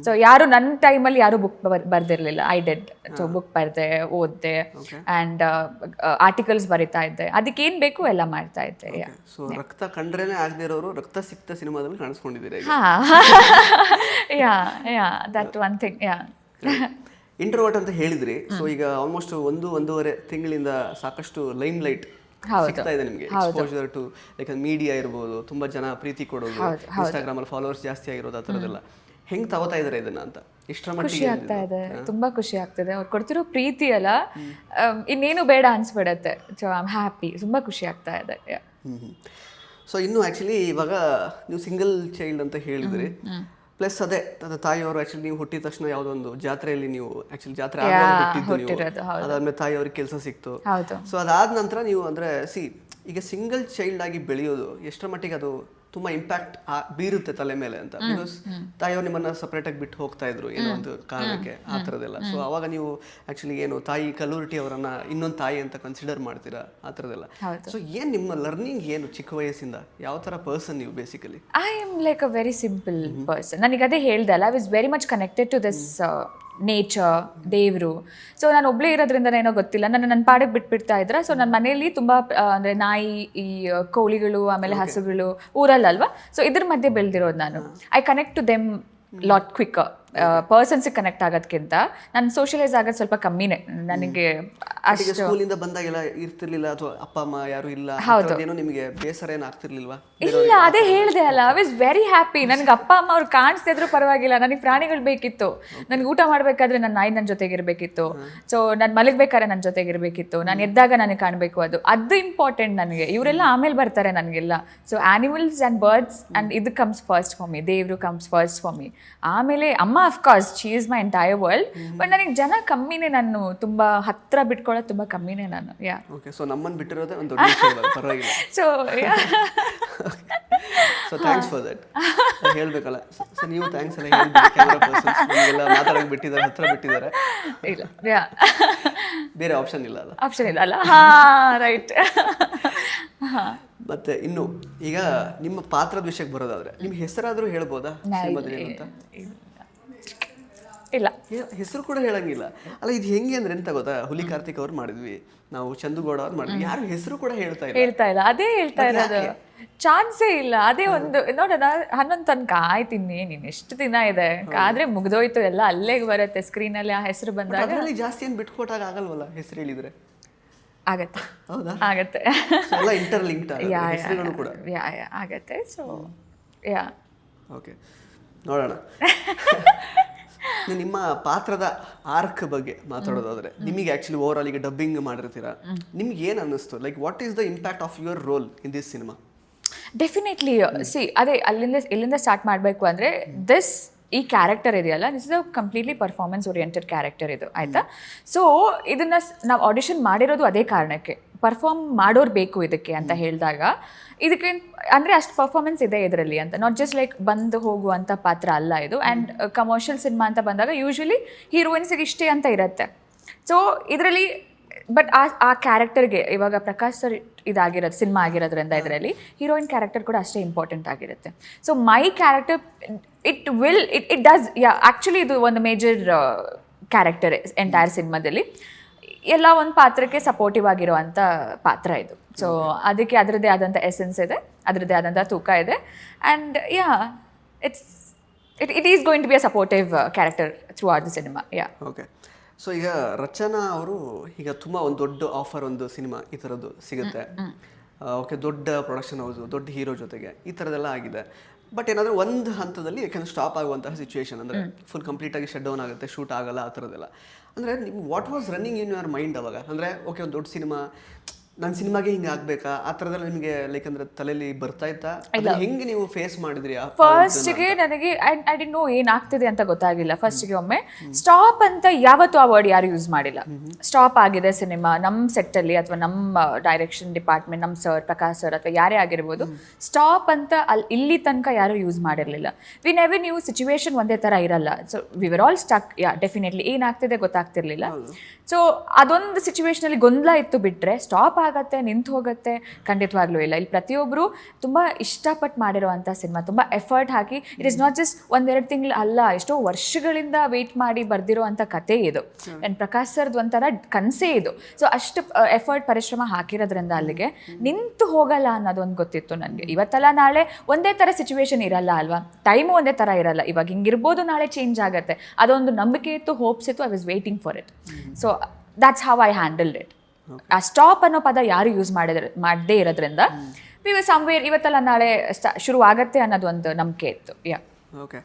ಸೊ ಯಾರು ನನ್ನ ಟೈಮಲ್ಲಿ ಯಾರು ಬುಕ್ ಬರ್ದಿರಲಿಲ್ಲ, ಐ ಡೆಡ್. ಸೊ ಬುಕ್ ಬರೆದೆ, ಓದಿದೆ, ಆ್ಯಂಡ್ ಆರ್ಟಿಕಲ್ಸ್ ಬರಿತಾ ಇದ್ದೆ, ಅದಕ್ಕೇನು ಬೇಕು ಎಲ್ಲ ಮಾಡ್ತಾ ಇದ್ದೆ. ಸೊ ರಕ್ತ ಕಂಡ್ರೇನೆ ಆಗದಿರೋರು ರಕ್ತ ಸಿಕ್ತ ಸಿನಿಮಾದಲ್ಲಿ ಕಾಣಿಸ್ಕೊಂಡಿದ್ದೀರಿ. Yeah that one thing. Yeah introvert ಅಂತ ಹೇಳಿದ್ರಿ. ಸೊ ಈಗ ಆಲ್ಮೋಸ್ಟ್ 1-1.5 ತಿಂಗಳಿಂದ ಸಾಕಷ್ಟು ಲೈಮ್ ಲೈಟ್ ಸಿಗ್ತಾ ಇದೆ ನಿಮಗೆ, ಎಕ್ಸ್ಪೋಜರ್ ಟು ಲೈಕ್ ಮೀಡಿಯಾ ಇರ್ಬೋದು, ತುಂಬಾ ಜನ ಪ್ರೀತಿ ಕೊಡೋದು, ಇನ್ಸ್ಟಾಗ್ರಾಮ್ ಅಲ್ಲಿ ಫಾಲೋವರ್ಸ್ ಜಾಸ್ತಿ ಆಗಿರೋದು, ಆ ಥರದ್ದೆಲ್ಲ ಹೆಂಗ್ ತಗೋತಾ ಇದಾರೆ ಇದನ್ನ ಅಂತ? ಇಷ್ಟರ ಮಟ್ಟಿಗೆ ಖುಷಿ ಆಗ್ತಾ ಇದೆ, ತುಂಬಾ ಖುಷಿ ಆಗ್ತದೆ. ಅವ್ರು ಕೊಡ್ತಿರೋ ಪ್ರೀತಿ ಅಲ್ಲ, ಇನ್ನೇನು ಬೇಡ ಅನ್ಸ್ಬಿಡತ್ತೆ. ಸೊ ಐ ಆಮ್ ಹ್ಯಾಪಿ, ತುಂಬಾ ಖುಷಿ ಆಗ್ತಾ ಇದೆ. ಸೊ ಇನ್ನು ಆಕ್ಚುಲಿ ಇವಾಗ ನೀವು ಸಿಂಗಲ್ ಚೈಲ್ಡ್ ಅಂತ ಹೇಳಿದ್ರಿ, ಪ್ಲಸ್ ಅದೇ ನನ್ನ ತಾಯಿಯವರು ಆಕ್ಚುಲಿ ನೀವು ಹುಟ್ಟಿದ ತಕ್ಷಣ ಯಾವುದೋ ಒಂದು ಜಾತ್ರೆಯಲ್ಲಿ ನೀವು ಆಕ್ಚುಲಿ ಜಾತ್ರೆ ಅದಾದ್ಮೇಲೆ ತಾಯಿಯವ್ರಿಗೆ ಕೆಲಸ ಸಿಕ್ತು. ಸೊ ಅದಾದ ನಂತರ ನೀವು ಅಂದ್ರೆ ಈಗ ಸಿಂಗಲ್ ಚೈಲ್ಡ್ ಆಗಿ ಬೆಳೆಯೋದು ಎಷ್ಟರ ಮಟ್ಟಿಗೆ ಅದು ತುಂಬಾ ಇಂಪ್ಯಾಕ್ಟ್ ಬೀರುತ್ತೆ ತಲೆ ಮೇಲೆ ಅಂತ? ಬಿಕಾಸ್ ತಾಯಿಯವ್ರು ನಿಮ್ಮನ್ನ ಸಪ್ರೇಟ್ ಆಗಿ ಬಿಟ್ಟು ಹೋಗ್ತಾ ಇದ್ರು ಏನೋ ಒಂದು ಕಾರಣಕ್ಕೆ, ಆ ಥರದ್ದೆಲ್ಲ. ಸೊ ಅವಾಗ ನೀವು ಆಕ್ಚುಲಿ ಏನು ತಾಯಿ ಕಲೂರಿಟಿ ಅವರನ್ನ ಇನ್ನೊಂದು ತಾಯಿ ಅಂತ ಕನ್ಸಿಡರ್ ಮಾಡ್ತೀರಾ, ಆ ಥರದ್ದೆಲ್ಲ. ಸೊ ಏನ್ ನಿಮ್ಮ ಲರ್ನಿಂಗ್ ಏನು ಚಿಕ್ಕ ವಯಸ್ಸಿಂದ? ಯಾವ ಥರ ಪರ್ಸನ್ ನೀವು basically? I am like a very simple person. ನನಗೆ ಅದೇ ಹೇಳ್ದೆ ಅಲ್ಲ, I was very much connected to this nature, ದೇವರು. ಸೊ ನಾನು ಒಬ್ಬಳೇ ಇರೋದ್ರಿಂದ ಏನೋ ಗೊತ್ತಿಲ್ಲ, ನನ್ನ ಪಾಡಿಗೆ ಬಿಟ್ಬಿಡ್ತಾ ಇದ್ರೆ. ಸೊ ನನ್ನ ಮನೆಯಲ್ಲಿ ತುಂಬ ಅಂದರೆ ನಾಯಿ, ಈ ಕೋಳಿಗಳು, ಆಮೇಲೆ ಹಸುಗಳು ಊರಲ್ಲಲ್ವಾ. ಸೊ ಇದ್ರ ಮಧ್ಯೆ ಬೆಳೆದಿರೋದು ನಾನು. I connect to them lot quicker. ಪರ್ಸನ್ಸಿಗೆ ಕನೆಕ್ಟ್ ಆಗೋದಕ್ಕಿಂತ ನಾನು ಸೋಷಿಯಲೈಸ್ ಆಗೋದು ಸ್ವಲ್ಪ ಕಮ್ಮಿನೇ. ನನಗೆ ಅಷ್ಟು ಸ್ಕೂಲಿಂದ ಬಂದಾಗೆಲ್ಲ ಇರ್ತಿರ್ಲಿಲ್ಲ, ಅಥವಾ ಅಪ್ಪ ಅಮ್ಮ ಯಾರು ಇಲ್ಲ, ಏನೋ ನಿಮಗೆ ಬೇಸರ ಏನು ಆಗ್ತಿರ್ಲಿಲ್ವಾ? ಇಲ್ಲ, ಅದೇ ಹೇಳಿದೆ ಅಲ್ಲ, ಐ ವಾಸ್ ವೆರಿ ಹ್ಯಾಪಿ. ನನಗೆ ಅಪ್ಪ ಅಮ್ಮ ಅವ್ರು ಕಾಣಿಸ್ತಿದ್ರು ಪರವಾಗಿಲ್ಲ, ನನಗೆ ಪ್ರಾಣಿಗಳು ಬೇಕಿತ್ತು. ನನಗೆ ಊಟ ಮಾಡಬೇಕಾದ್ರೆ ನನ್ನ ನಾಯಿ ನನ್ನ ಜೊತೆಗಿರಬೇಕಿತ್ತು. ಸೊ ನಾನು ಮಲಗಬೇಕಾದ್ರೆ ನನ್ನ ಜೊತೆಗಿರಬೇಕಿತ್ತು. ನಾನು ಎದ್ದಾಗ ನನಗೆ ಕಾಣಬೇಕು, ಅದು ಇಂಪಾರ್ಟೆಂಟ್ ನನಗೆ. ಇವರೆಲ್ಲ ಆಮೇಲೆ ಬರ್ತಾರೆ ನನಗೆಲ್ಲ. So animals and birds and ಇದು ಕಮ್ಸ್ ಫಸ್ಟ್ ಫಾರ್ ಮಿ, ದೇವರು ಕಮ್ಸ್ ಫಸ್ಟ್ ಫಾರ್ ಮಿ. ಆಮೇಲೆ ಅಮ್ಮ of course she is my entire world. But ನನಗೆ ಜನ ಕಮ್ಮಿನೇ, ನಾನು ತುಂಬ ಹತ್ರ ಬಿಟ್ಕೊಳ್ಳೋದು ತುಂಬ ಕಮ್ಮಿನೇ ನಾನು. ಯಾ ಓಕೆ. ಸೊ ನಮ್ಮನ್ನು ಬಿಟ್ಟಿರೋದೇ ಒಂದು ದೊಡ್ಡ ವಿಷಯ, ಪರವಾಗಿಲ್ಲ. So so thanks for that ಹೇಳ್ಬೇಕಲ್ಲ. ಸೊ ನೀವು ಥ್ಯಾಂಕ್ಸ್ ಎಲ್ಲ ಹೇಳ್ಬೇಕು, ಕ್ಯಾಮ್ರಾ ಪರ್ಸನ್ಸ್ ನಿಮಗೆಲ್ಲ ಮಾತಾಡೋಕೆ ಬಿಟ್ಟಿದ್ದಾರೆ, ಹತ್ರ ಬಿಟ್ಟಿದ್ದಾರೆ. ಇಲ್ಲ, ಯಾ ಬೇರೆ ಆಪ್ಷನ್ ಇಲ್ಲ ಅಲ್ಲ? ಆಪ್ಷನ್ ಇಲ್ಲ ಅಲ್ಲ. ಹಾಂ, ರೈಟ್. ಮತ್ತೆ ಇನ್ನು ಈಗ ನಿಮ್ಮ ಪಾತ್ರದ ವಿಷಯಕ್ಕೆ ಬರೋದಾದ್ರೆ, ನಿಮ್ಮ ಹೆಸರಾದ್ರೂ ಹೇಳ್ಬೋದಾ ಸಿನಿಮಾದಲ್ಲಿ ಅಂತ? ಇಲ್ಲ, ಹೆಸರು ಕೂಡ ಹೇಳಂಗಿಲ್ಲ ಅಲ್ಲ. ಇದು ಹೆಂಗೆ ಅಂದ್ರೆ ಎಂತ ಗೊತ್ತಾ, ಹುಲಿ ಕಾರ್ತಿಕ್ ಅವ್ರು ಮಾಡಿದ್ವಿ, ನಾವು ಚಂದುಗೌಡ ಅವ್ರು ಮಾಡಿದ್ವಿ, ಯಾರು ಹೆಸರು ಕೂಡ ಹೇಳ್ತಾ ಇಲ್ಲ. ಅದೇ ಹೇಳ್ತಾ ಇರೋದು, ಚಾನ್ಸೇ ಇಲ್ಲ. ಅದೇ ಒಂದು ನೋಡೋಣ, 11 ತನಕ ಆಯ್ತು, ಇನ್ನೇನು ಎಷ್ಟು ದಿನ ಇದೆ, ಆದ್ರೆ ಮುಗ್ದೋಯ್ತು ಎಲ್ಲ. ಅಲ್ಲೇ ಬರುತ್ತೆ ಸ್ಕ್ರೀನಲ್ಲಿ ಆ ಹೆಸರು ಬಂದಾಗ. ಜಾಸ್ತಿ ಏನು ಬಿಟ್ಕೊಟ್ಟಾಗ ಆಗಲ್ವಲ್ಲ ಹೆಸರು ಹೇಳಿದ್ರೆ? ಆಗತ್ತೆ. ಹೌದಾ? ಆಗತ್ತೆ. ಎಲ್ಲ ಇಂಟರ್ಲಿಂಕ್ಡ್ ಹೆಸರುಗಳು ಕೂಡ ಆಗತ್ತೆ. ಸೊ ಯಾ ಓಕೆ, ನೋಡೋಣ. ನಿಮ್ಮ ಪಾತ್ರದ ಆರ್ಕ್ ಬಗ್ಗೆ ಮಾತಾಡೋದಾದ್ರೆ, ನಿಮಗೆ ಆಕ್ಚುಲಿ ಓವರ್ ಆಲ್ ಈಗ ಡಬ್ಬಿಂಗ್ ಮಾಡಿರ್ತೀರಾ, ನಿಮ್ಗೆ ಏನು ಅನ್ನಿಸ್ತು? Like what is the impact of your role in this cinema? Definitely ಅದೇ ಎಲ್ಲಿಂದ ಸ್ಟಾರ್ಟ್ ಮಾಡಬೇಕು ಅಂದರೆ, ಈ ಕ್ಯಾರೆಕ್ಟರ್ ಇದೆಯಲ್ಲ, this is a completely performance oriented character ಇದು, ಆಯಿತಾ? ಸೊ ಇದನ್ನು ನಾವು ಆಡಿಷನ್ ಮಾಡಿರೋದು ಅದೇ ಕಾರಣಕ್ಕೆ, ಪರ್ಫಾರ್ಮ್ ಮಾಡೋರು ಬೇಕು ಇದಕ್ಕೆ ಅಂತ ಹೇಳಿದಾಗ. ಇದಕ್ಕೆ ಅಂದರೆ ಅಷ್ಟು ಪರ್ಫಾರ್ಮೆನ್ಸ್ ಇದೆ ಇದರಲ್ಲಿ ಅಂತ, ನಾಟ್ ಜಸ್ಟ್ ಲೈಕ್ ಬಂದು ಹೋಗುವಂಥ ಪಾತ್ರ ಅಲ್ಲ ಇದು. ಆ್ಯಂಡ್ ಕಮರ್ಷಿಯಲ್ ಸಿನಿಮಾ ಅಂತ ಬಂದಾಗ ಯೂಶ್ವಲಿ ಹೀರೋಯಿನ್ಸಿಗೆ ಇಷ್ಟೇ ಅಂತ ಇರುತ್ತೆ. ಸೊ ಇದರಲ್ಲಿ ಬಟ್ ಆ ಕ್ಯಾರೆಕ್ಟರ್ಗೆ ಇವಾಗ ಪ್ರಕಾಶ್ ಸರ್ ಇದಾಗಿರೋದು ಸಿನಿಮಾ ಆಗಿರೋದ್ರಿಂದ ಇದರಲ್ಲಿ ಹೀರೋಯಿನ್ ಕ್ಯಾರೆಕ್ಟರ್ ಕೂಡ ಅಷ್ಟೇ ಇಂಪಾರ್ಟೆಂಟ್ ಆಗಿರುತ್ತೆ. So my character it does actually ಇದು ಒಂದು ಮೇಜರ್ ಕ್ಯಾರೆಕ್ಟರ್ ಎಂಟೈರ್ ಸಿನಿಮಾದಲ್ಲಿ. ಎಲ್ಲ ಒಂದು ಪಾತ್ರಕ್ಕೆ ಸಪೋರ್ಟಿವ್ ಆಗಿರುವಂಥ ಪಾತ್ರ ಇದು. ಸೊ ಅದಕ್ಕೆ ಅದರದ್ದೇ ಆದಂಥ ಎಸೆನ್ಸ್ ಇದೆ, ಅದರದ್ದೇ ಆದಂಥ ತೂಕ ಇದೆ. And yeah it is going to be a supportive character throughout the cinema. Yeah okay. So ಈಗ ರಚನಾ ಅವರು ಈಗ ತುಂಬ ಒಂದು ದೊಡ್ಡ ಆಫರ್, ಒಂದು ಸಿನಿಮಾ ಈ ಥರದ್ದು ಸಿಗುತ್ತೆ. ಓಕೆ, ದೊಡ್ಡ ಪ್ರೊಡಕ್ಷನ್ ಹೌಸು, ದೊಡ್ಡ ಹೀರೋ ಜೊತೆಗೆ ಈ ಥರದ್ದೆಲ್ಲ ಆಗಿದೆ. ಬಟ್ ಏನಾದರೂ ಒಂದು ಹಂತದಲ್ಲಿ ಯಾಕೆಂದರೆ ಸ್ಟಾಪ್ ಆಗುವಂತಹ ಸಿಚುವೇಶನ್, ಅಂದರೆ ಫುಲ್ ಕಂಪ್ಲೀಟಾಗಿ ಶಟ್ ಡೌನ್ ಆಗುತ್ತೆ, ಶೂಟ್ ಆಗಲ್ಲ, ಆ ಥರದ್ದೆಲ್ಲ. ಅಂದರೆ ನಿಮ್ಗೆ what was running in your mind ಅವಾಗ? ಅಂದರೆ ಓಕೆ, ಒಂದು ದೊಡ್ಡ ಸಿನಿಮಾ ನನ್ನ ಸಿನಿಮಾಗೆ ಹಿಂಗೆ ಆಗ್ಬೇಕಾ ಆ ಥರದೆಲ್ಲ ನಿಮಗೆ ಲೈಕ್ ಅಂದ್ರೆ ತಲೆಯಲ್ಲಿ ಬರ್ತಾ ಇತ್ತಾ ಅದನ್ನ ಹೆಂಗೆ ನೀವು ಫೇಸ್ ಮಾಡಿದ್ರಿ? ಫಸ್ಟ್ಗೆ ನನಗೆ ಐ ಡಿ ನೋ ಏನಾಗ್ತಿದೆ ಅಂತ ಗೊತ್ತಾಗಿಲ್ಲ. ಫಸ್ಟ್ಗೆ ಒಮ್ಮೆ ಸ್ಟಾಪ್ ಅಂತ ಯಾವತ್ತೂ ಆ ವರ್ಡ್ ಯಾರು ಯೂಸ್ ಮಾಡಿಲ್ಲ. ಸ್ಟಾಪ್ ಆಗಿದೆ ಸಿನಿಮಾ ನಮ್ಮ ಸೆಟ್ಟಲ್ಲಿ ಅಥವಾ ನಮ್ಮ ಡೈರೆಕ್ಷನ್ ಡಿಪಾರ್ಟ್ಮೆಂಟ್, ನಮ್ಮ ಸರ್ ಪ್ರಕಾಶ್ ಸರ್ ಅಥವಾ ಯಾರೇ ಆಗಿರ್ಬೋದು, ಸ್ಟಾಪ್ ಅಂತ ಇಲ್ಲಿ ತನಕ ಯಾರು ಯೂಸ್ ಮಾಡಿರಲಿಲ್ಲ. ವಿ ನೆವರ್ ನ್ಯೂ ಸಿಚುವೇಶನ್ ಒಂದೇ ಥರ ಇರಲ್ಲ. So we were all stuck. Definitely ಏನಾಗ್ತಿದೆ ಗೊತ್ತಾಗ್ತಿರ್ಲಿಲ್ಲ. ಸೊ ಅದೊಂದು ಸಿಚುವೇಶನಲ್ಲಿ ಗೊಂದಲ ಇತ್ತು. ಬಿಟ್ಟರೆ ಸ್ಟಾಪ್ ಆಗತ್ತೆ, ನಿಂತು ಹೋಗುತ್ತೆ, ಖಂಡಿತವಾಗ್ಲೂ ಇಲ್ಲ. ಇಲ್ಲಿ ಪ್ರತಿಯೊಬ್ಬರು ತುಂಬ ಇಷ್ಟಪಟ್ಟು ಮಾಡಿರುವಂಥ ಸಿನಿಮಾ, ತುಂಬ effort hockey, it is not just ಒಂದೆರಡು ತಿಂಗಳು ಅಲ್ಲ, ಎಷ್ಟೋ ವರ್ಷಗಳಿಂದ ವೆಯ್ಟ್ ಮಾಡಿ ಬರ್ದಿರೋ ಅಂಥ ಕತೆ ಇದು. ಆ್ಯಂಡ್ ಪ್ರಕಾಶ್ ಸರ್ದು ಒಂಥರ ಕನಸೇ ಇದು. ಸೊ ಅಷ್ಟು ಎಫರ್ಟ್ ಪರಿಶ್ರಮ ಹಾಕಿರೋದ್ರಿಂದ ಅಲ್ಲಿಗೆ ನಿಂತು ಹೋಗಲ್ಲ ಅನ್ನೋದೊಂದು ಗೊತ್ತಿತ್ತು ನನಗೆ. ಇವತ್ತಲ್ಲ ನಾಳೆ ಒಂದೇ ಥರ ಸಿಚುವೇಶನ್ ಇರಲ್ಲ ಅಲ್ವಾ, ಟೈಮು ಒಂದೇ ಥರ ಇರಲ್ಲ. ಇವಾಗ ಹಿಂಗಿರ್ಬೋದು, ನಾಳೆ ಚೇಂಜ್ ಆಗುತ್ತೆ, ಅದೊಂದು ನಂಬಿಕೆ ಇತ್ತು, ಹೋಪ್ಸ್ ಇತ್ತು. I was waiting for it. So that's how I handled it. ಆ ಸ್ಟಾಪ್ ಅನ್ನೋ ಪದ ಯಾರು ಯೂಸ್ ಮಾಡದೇ ಇರೋದ್ರಿಂದ ವಿ ವರ್ ಸಮ್ವೇರ್ ಇವತ್ತಲ್ಲ ನಾಳೆ ಶುರು ಆಗತ್ತೆ ಅನ್ನೋದು ಒಂದು ನಂಬಿಕೆ ಇತ್ತು. ಯಾ ಓಕೆ.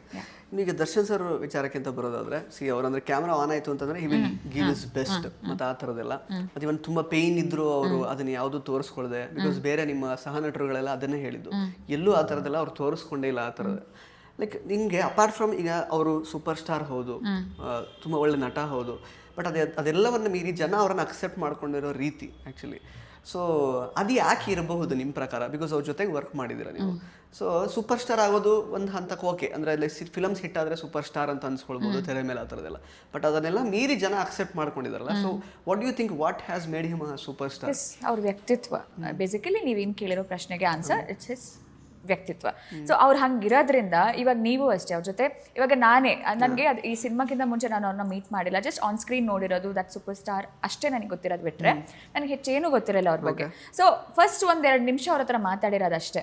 ಈಗ ದರ್ಶನ್ ಸರ್ ವಿಚಾರಕ್ಕೆ ಅಂತ ಬರೋದಾದ್ರೆ, ಅವ್ರಂದ್ರೆ ಕ್ಯಾಮ್ರಾ ಆನ್ ಆಯ್ತು ಅಂತಂದ್ರೆ he will give is best ಮತ್ತು ಆ ಥರದ್ದೆಲ್ಲ. ಮತ್ತು ಇವನ್ ತುಂಬ ಪೇಯ್ನ್ ಇದ್ರು ಅವರು ಅದನ್ನ ಯಾವುದು ತೋರಿಸ್ಕೊಳ್ದೆ, ಬಿಕಾಸ್ ಬೇರೆ ನಿಮ್ಮ ಸಹ ನಟರುಗಳೆಲ್ಲ ಅದನ್ನೇ ಹೇಳಿದ್ದು, ಎಲ್ಲೂ ಆ ಥರದ್ದೆಲ್ಲ ಅವ್ರು ತೋರಿಸ್ಕೊಂಡೇ ಇಲ್ಲ. ಆ ಥರದ ಲೈಕ್ ನಿಮಗೆ ಅಪಾರ್ಟ್ ಫ್ರಮ್ ಈಗ ಅವರು ಸೂಪರ್ ಸ್ಟಾರ್ ಹೌದು, ತುಂಬ ಒಳ್ಳೆ ನಟ ಹೌದು, ಬಟ್ ಅದೆಲ್ಲವನ್ನು ಮೀರಿ ಜನ ಅವರನ್ನು ಅಕ್ಸೆಪ್ಟ್ ಮಾಡ್ಕೊಂಡಿರೋ ರೀತಿ ಆ್ಯಕ್ಚುಲಿ. ಸೊ ಅದು ಯಾಕೆ ಇರಬಹುದು ನಿಮ್ಮ ಪ್ರಕಾರ? ಬಿಕಾಸ್ ಅವ್ರ ಜೊತೆಗೆ ವರ್ಕ್ ಮಾಡಿದ್ದೀರ ನೀವು. ಸೊ ಸೂಪರ್ ಸ್ಟಾರ್ ಆಗೋದು ಒಂದು ಹಂತಕ್ಕೆ ಓಕೆ, ಅಂದರೆ ಲೈಕ್ ಫಿಲಮ್ಸ್ ಹಿಟ್ ಆದರೆ ಸೂಪರ್ ಸ್ಟಾರ್ ಅಂತ ಅನ್ಸ್ಕೊಳ್ಬೋದು ತೆರೆ ಮೇಲೆ, ಆ ಥರದ್ದೆಲ್ಲ. ಬಟ್ ಅದನ್ನೆಲ್ಲ ಮೀರಿ ಜನ ಅಕ್ಸೆಪ್ಟ್ ಮಾಡ್ಕೊಂಡಿದ್ದಾರಲ್ಲ. So what you think, what has made him a super star? ಅವ್ರ ವ್ಯಕ್ತಿತ್ವ. ಬೇಸಿಕಲಿ ನೀವೇನು ಕೇಳಿರೋ ಪ್ರಶ್ನೆಗೆ ಆನ್ಸರ್ ಇಟ್ಸ್ ಹಿಸ್ ವ್ಯಕ್ತಿತ್ವ. ಸೊ ಅವ್ರು ಹಂಗಿರೋದ್ರಿಂದ ಇವಾಗ ನೀವು ಅಷ್ಟೇ ಅವ್ರ ಜೊತೆ, ಇವಾಗ ನಾನೇ ನನಗೆ ಅದು ಈ ಸಿನಿಮಾಕ್ಕಿಂತ ಮುಂಚೆ ನಾನು ಅವ್ರನ್ನ ಮೀಟ್ ಮಾಡಿಲ್ಲ, ಜಸ್ಟ್ ಆನ್ ಸ್ಕ್ರೀನ್ ನೋಡಿರೋದು, ದಟ್ ಸೂಪರ್ ಸ್ಟಾರ್ ಅಷ್ಟೇ ನನಗೆ ಗೊತ್ತಿರೋದು. ಬಿಟ್ಟರೆ ನನಗೆ ಹೆಚ್ಚೇನೂ ಗೊತ್ತಿರಲ್ಲ ಅವ್ರ ಬಗ್ಗೆ. ಸೊ ಫಸ್ಟ್ 1-2 ನಿಮಿಷ ಅವ್ರ ಹತ್ರ ಮಾತಾಡಿರೋದು ಅಷ್ಟೇ.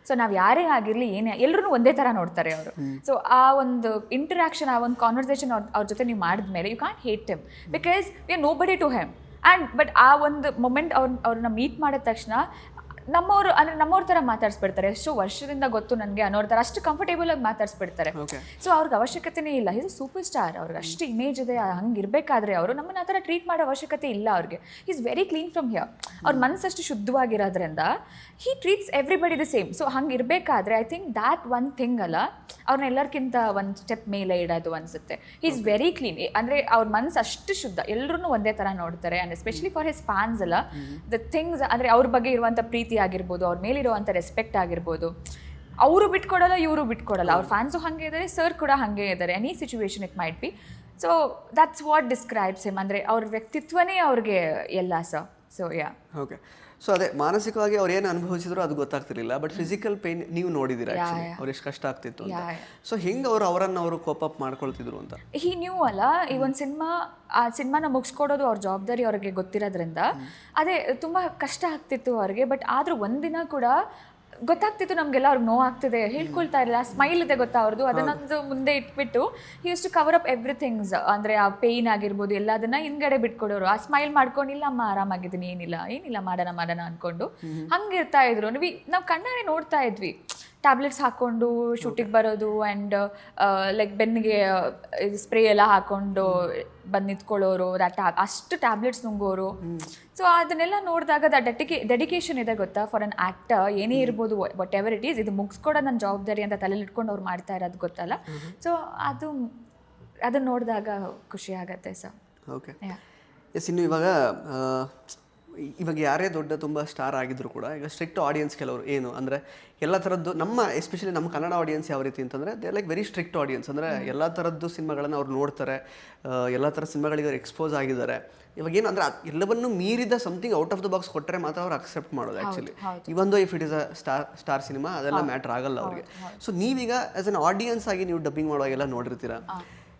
ಸೊ ನಾವು ಯಾರೇ ಆಗಿರಲಿ ಏನೇ, ಎಲ್ಲರೂ ಒಂದೇ ಥರ ನೋಡ್ತಾರೆ ಅವರು. ಸೊ ಆ ಒಂದು ಇಂಟರಾಕ್ಷನ್, ಆ ಒಂದು ಕಾನ್ವರ್ಸೇಷನ್ ಅವ್ರ ಜೊತೆ ನೀವು ಮಾಡಿದ್ಮೇಲೆ you can't hate him because we are nobody to him. And but ಆ ಒಂದು ಮೊಮೆಂಟ್ ಅವ್ರನ್ನ ಮೀಟ್ ಮಾಡಿದ ತಕ್ಷಣ ನಮ್ಮವರು ಅಂದರೆ ನಮ್ಮವ್ರ ಥರ ಮಾತಾಡಿಸ್ಬಿಡ್ತಾರೆ. ಎಷ್ಟು ವರ್ಷದಿಂದ ಗೊತ್ತು ನನಗೆ ಅನ್ನೋರ ಥರ ಅಷ್ಟು ಕಂಫರ್ಟೇಬಲ್ ಆಗಿ ಮಾತಾಡಿಸ್ಬಿಡ್ತಾರೆ. ಸೊ ಅವ್ರಿಗೆ ಅವಶ್ಯಕತೆನೇ ಇಲ್ಲ. ಈಸ್ ಸೂಪರ್ ಸ್ಟಾರ್, ಅವ್ರಿಗೆ ಅಷ್ಟು ಇಮೇಜ್ ಇದೆ, ಹಂಗೆ ಇರಬೇಕಾದ್ರೆ ಅವರು ನಮ್ಮನ್ನು ಆ ಥರ ಟ್ರೀಟ್ ಮಾಡೋ ಅವಶ್ಯಕತೆ ಇಲ್ಲ ಅವ್ರಿಗೆ. Is very clean from here. ಅವ್ರ ಮನಸ್ಸಷ್ಟು ಶುದ್ಧವಾಗಿರೋದ್ರಿಂದ he treats everybody the same. So ಹಂಗೆ ಇರಬೇಕಾದ್ರೆ I think that one thing ಅಲ್ಲ, ಅವ್ರನ್ನ ಎಲ್ಲರಿಗಿಂತ ಒಂದು ಸ್ಟೆಪ್ ಮೇಲೆ ಇಡೋದು ಅನಿಸುತ್ತೆ. Is very clean. ಅಂದರೆ ಅವ್ರ ಮನಸ್ಸು ಅಷ್ಟು ಶುದ್ಧ, ಎಲ್ಲರೂ ಒಂದೇ ಥರ ನೋಡ್ತಾರೆ. And especially for his fans ಅಲ್ಲ, ದ ಥಿಂಗ್ಸ್ ಅಂದರೆ ಅವ್ರ ಬಗ್ಗೆ ಇರುವಂಥ ಪ್ರೀತಿ ಆಗಿರ್ಬೋದು, ಅವ್ರ ಮೇಲಿರುವಂಥ ರೆಸ್ಪೆಕ್ಟ್ ಆಗಿರ್ಬೋದು, ಅವರು ಬಿಟ್ಕೊಡಲ್ಲ, ಇವರು ಬಿಟ್ಕೊಡಲ್ಲ. ಅವ್ರ ಫ್ಯಾನ್ಸು ಹಾಗೆ ಇದ್ದಾರೆ, ಸರ್ ಕೂಡ ಹಾಗೆ ಇದ್ದಾರೆ. Any situation it might be. So that's what describes him. ಅಂದರೆ ಅವ್ರ ವ್ಯಕ್ತಿತ್ವನೇ ಅವ್ರಿಗೆ ಎಲ್ಲ sir. So yeah okay. So ಅದೇ ಮಾನಸಿಕವಾಗಿ ಅವ್ರು ಏನು ಅನುಭವಿಸಿದ್ರು ಅದು ಗೊತ್ತಾಗ್ತಿರ್ಲಿಲ್ಲ, ಬಟ್ ಫಿಸಿಕಲ್ ಪೇನ್ ನೀವು ನೋಡಿದ್ದೀರಾ ಅವ್ರು ಎಷ್ಟು ಕಷ್ಟ ಆಗ್ತಿತ್ತು ಅಂತ. ಸೊ ಹೆಂಗೆ ಅವರು ಕೋಪ್ ಅಪ್ ಮಾಡ್ಕೊಳ್ತಿದ್ರು ಅಂತ ಹಿ ನ್ಯೂ ಅಲ್ಲ. ಈ ಒಂದು ಆ ಸಿನಿಮಾನ ಮುಗಿಸ್ಕೊಡೋದು ಅವ್ರ ಜವಾಬ್ದಾರಿ ಅವ್ರಿಗೆ ಗೊತ್ತಿರೋದ್ರಿಂದ ಅದೇ ತುಂಬ ಕಷ್ಟ ಆಗ್ತಿತ್ತು ಅವ್ರಿಗೆ. ಬಟ್ ಆದರೂ ಒಂದಿನ ಕೂಡ ಗೊತ್ತಾಗ್ತಿತ್ತು ನಮಗೆಲ್ಲ ಅವ್ರಿಗೆ ನೋವಾಗ್ತಿದೆ, ಹೇಳ್ಕೊಳ್ತಾ ಇರಲಿಲ್ಲ. ಸ್ಮೈಲ್ ಇದೆ ಗೊತ್ತಾ ಅವ್ರದ್ದು, ಅದನ್ನೊಂದು ಮುಂದೆ ಇಟ್ಬಿಟ್ಟು he use to cover up everythings. ಅಂದರೆ ಆ ಪೇಯ್ನ್ ಆಗಿರ್ಬೋದು ಎಲ್ಲದನ್ನ ಹಿಂದ್ಗಡೆ ಬಿಟ್ಕೊಡೋರು. ಆ ಸ್ಮೈಲ್ ಮಾಡ್ಕೊಂಡಿಲ್ಲ, ಅಮ್ಮ ಆರಾಮಾಗಿದ್ದೀನಿ, ಏನಿಲ್ಲ ಮಾಡೋಣ ಅಂದ್ಕೊಂಡು ಹಂಗಿರ್ತಾ ಇದ್ರು. ನಾವು ಕಣ್ಣಾರೆ ನೋಡ್ತಾ ಇದ್ವಿ. ಟ್ಯಾಬ್ಲೆಟ್ಸ್ ಹಾಕ್ಕೊಂಡು ಶೂಟಿಗೆ ಬರೋದು, ಆ್ಯಂಡ್ ಲೈಕ್ ಬೆನ್ನಿಗೆ ಸ್ಪ್ರೇ ಎಲ್ಲ ಹಾಕ್ಕೊಂಡು ಬಂದು ನಿಂತ್ಕೊಳ್ಳೋರು, ಅಷ್ಟು ಟ್ಯಾಬ್ಲೆಟ್ಸ್ ನುಂಗೋರು. ಸೊ ಅದನ್ನೆಲ್ಲ ನೋಡಿದಾಗ ಡೆಡಿಕೇಶನ್ ಇದೆ ಗೊತ್ತಾ ಫಾರ್ ಅನ್ ಆ್ಯಕ್ಟರ್. ಏನೇ ಇರ್ಬೋದು, ವಾಟ್ ಎವರ್ ಇಟ್ ಈಸ್, ಇದು ಮುಗಿಸ್ಕೊಡೋದು ನನ್ನ ಜವಾಬ್ದಾರಿ ಅಂತ ತಲೆಯಲ್ಲಿ ಇಟ್ಕೊಂಡು ಅವ್ರು ಮಾಡ್ತಾ ಇರೋದು ಗೊತ್ತಲ್ಲ. ಸೊ ಅದನ್ನ ನೋಡಿದಾಗ ಖುಷಿ ಆಗತ್ತೆ ಸರ್. ಓಕೆ. ಎಸ್, ಇನ್ನು ಇವಾಗ ಯಾರೇ ದೊಡ್ಡ ತುಂಬ ಸ್ಟಾರ್ ಆಗಿದ್ರು ಕೂಡ ಈಗ ಸ್ಟ್ರಿಕ್ಟ್ ಆಡಿಯನ್ಸ್ ಕೆಲವರು ಏನು ಅಂದರೆ ಎಲ್ಲ ಥರದ್ದು ಎಸ್ಪೆಷಲಿ ನಮ್ಮ ಕನ್ನಡ ಆಡಿಯನ್ಸ್ ಯಾವ ರೀತಿ ಅಂತಂದರೆ they like very strict audience. ಅಂದರೆ ಎಲ್ಲ ಥರದ್ದು ಸಿನಿಮಾಗಳನ್ನು ಅವ್ರು ನೋಡ್ತಾರೆ, ಎಲ್ಲ ಥರ ಸಿನಿಮಾಗಳಿಗೆ ಅವ್ರು ಎಕ್ಸ್ಪೋಸ್ ಆಗಿದ್ದಾರೆ. ಇವಾಗ ಏನು ಅಂದರೆ ಎಲ್ಲವನ್ನೂ ಮೀರಿದ something out of the box ಕೊಟ್ಟರೆ ಮಾತ್ರ ಅವ್ರು ಅಕ್ಸೆಪ್ಟ್ ಮಾಡೋದು ಆ್ಯಕ್ಚುಲಿ. ಇವನ್ ದೋ if it is a star cinema ಅದೆಲ್ಲ ಮ್ಯಾಟ್ರ್ ಆಗಲ್ಲ ಅವ್ರಿಗೆ. ಸೊ ನೀವೀಗ ಆ್ಯಸ್ ಅನ್ ಆಡಿಯನ್ಸ್ ಆಗಿ ನೀವು ಡಬ್ಬಿಂಗ್ ಮಾಡುವಾಗೆಲ್ಲ ನೋಡಿರ್ತೀರ.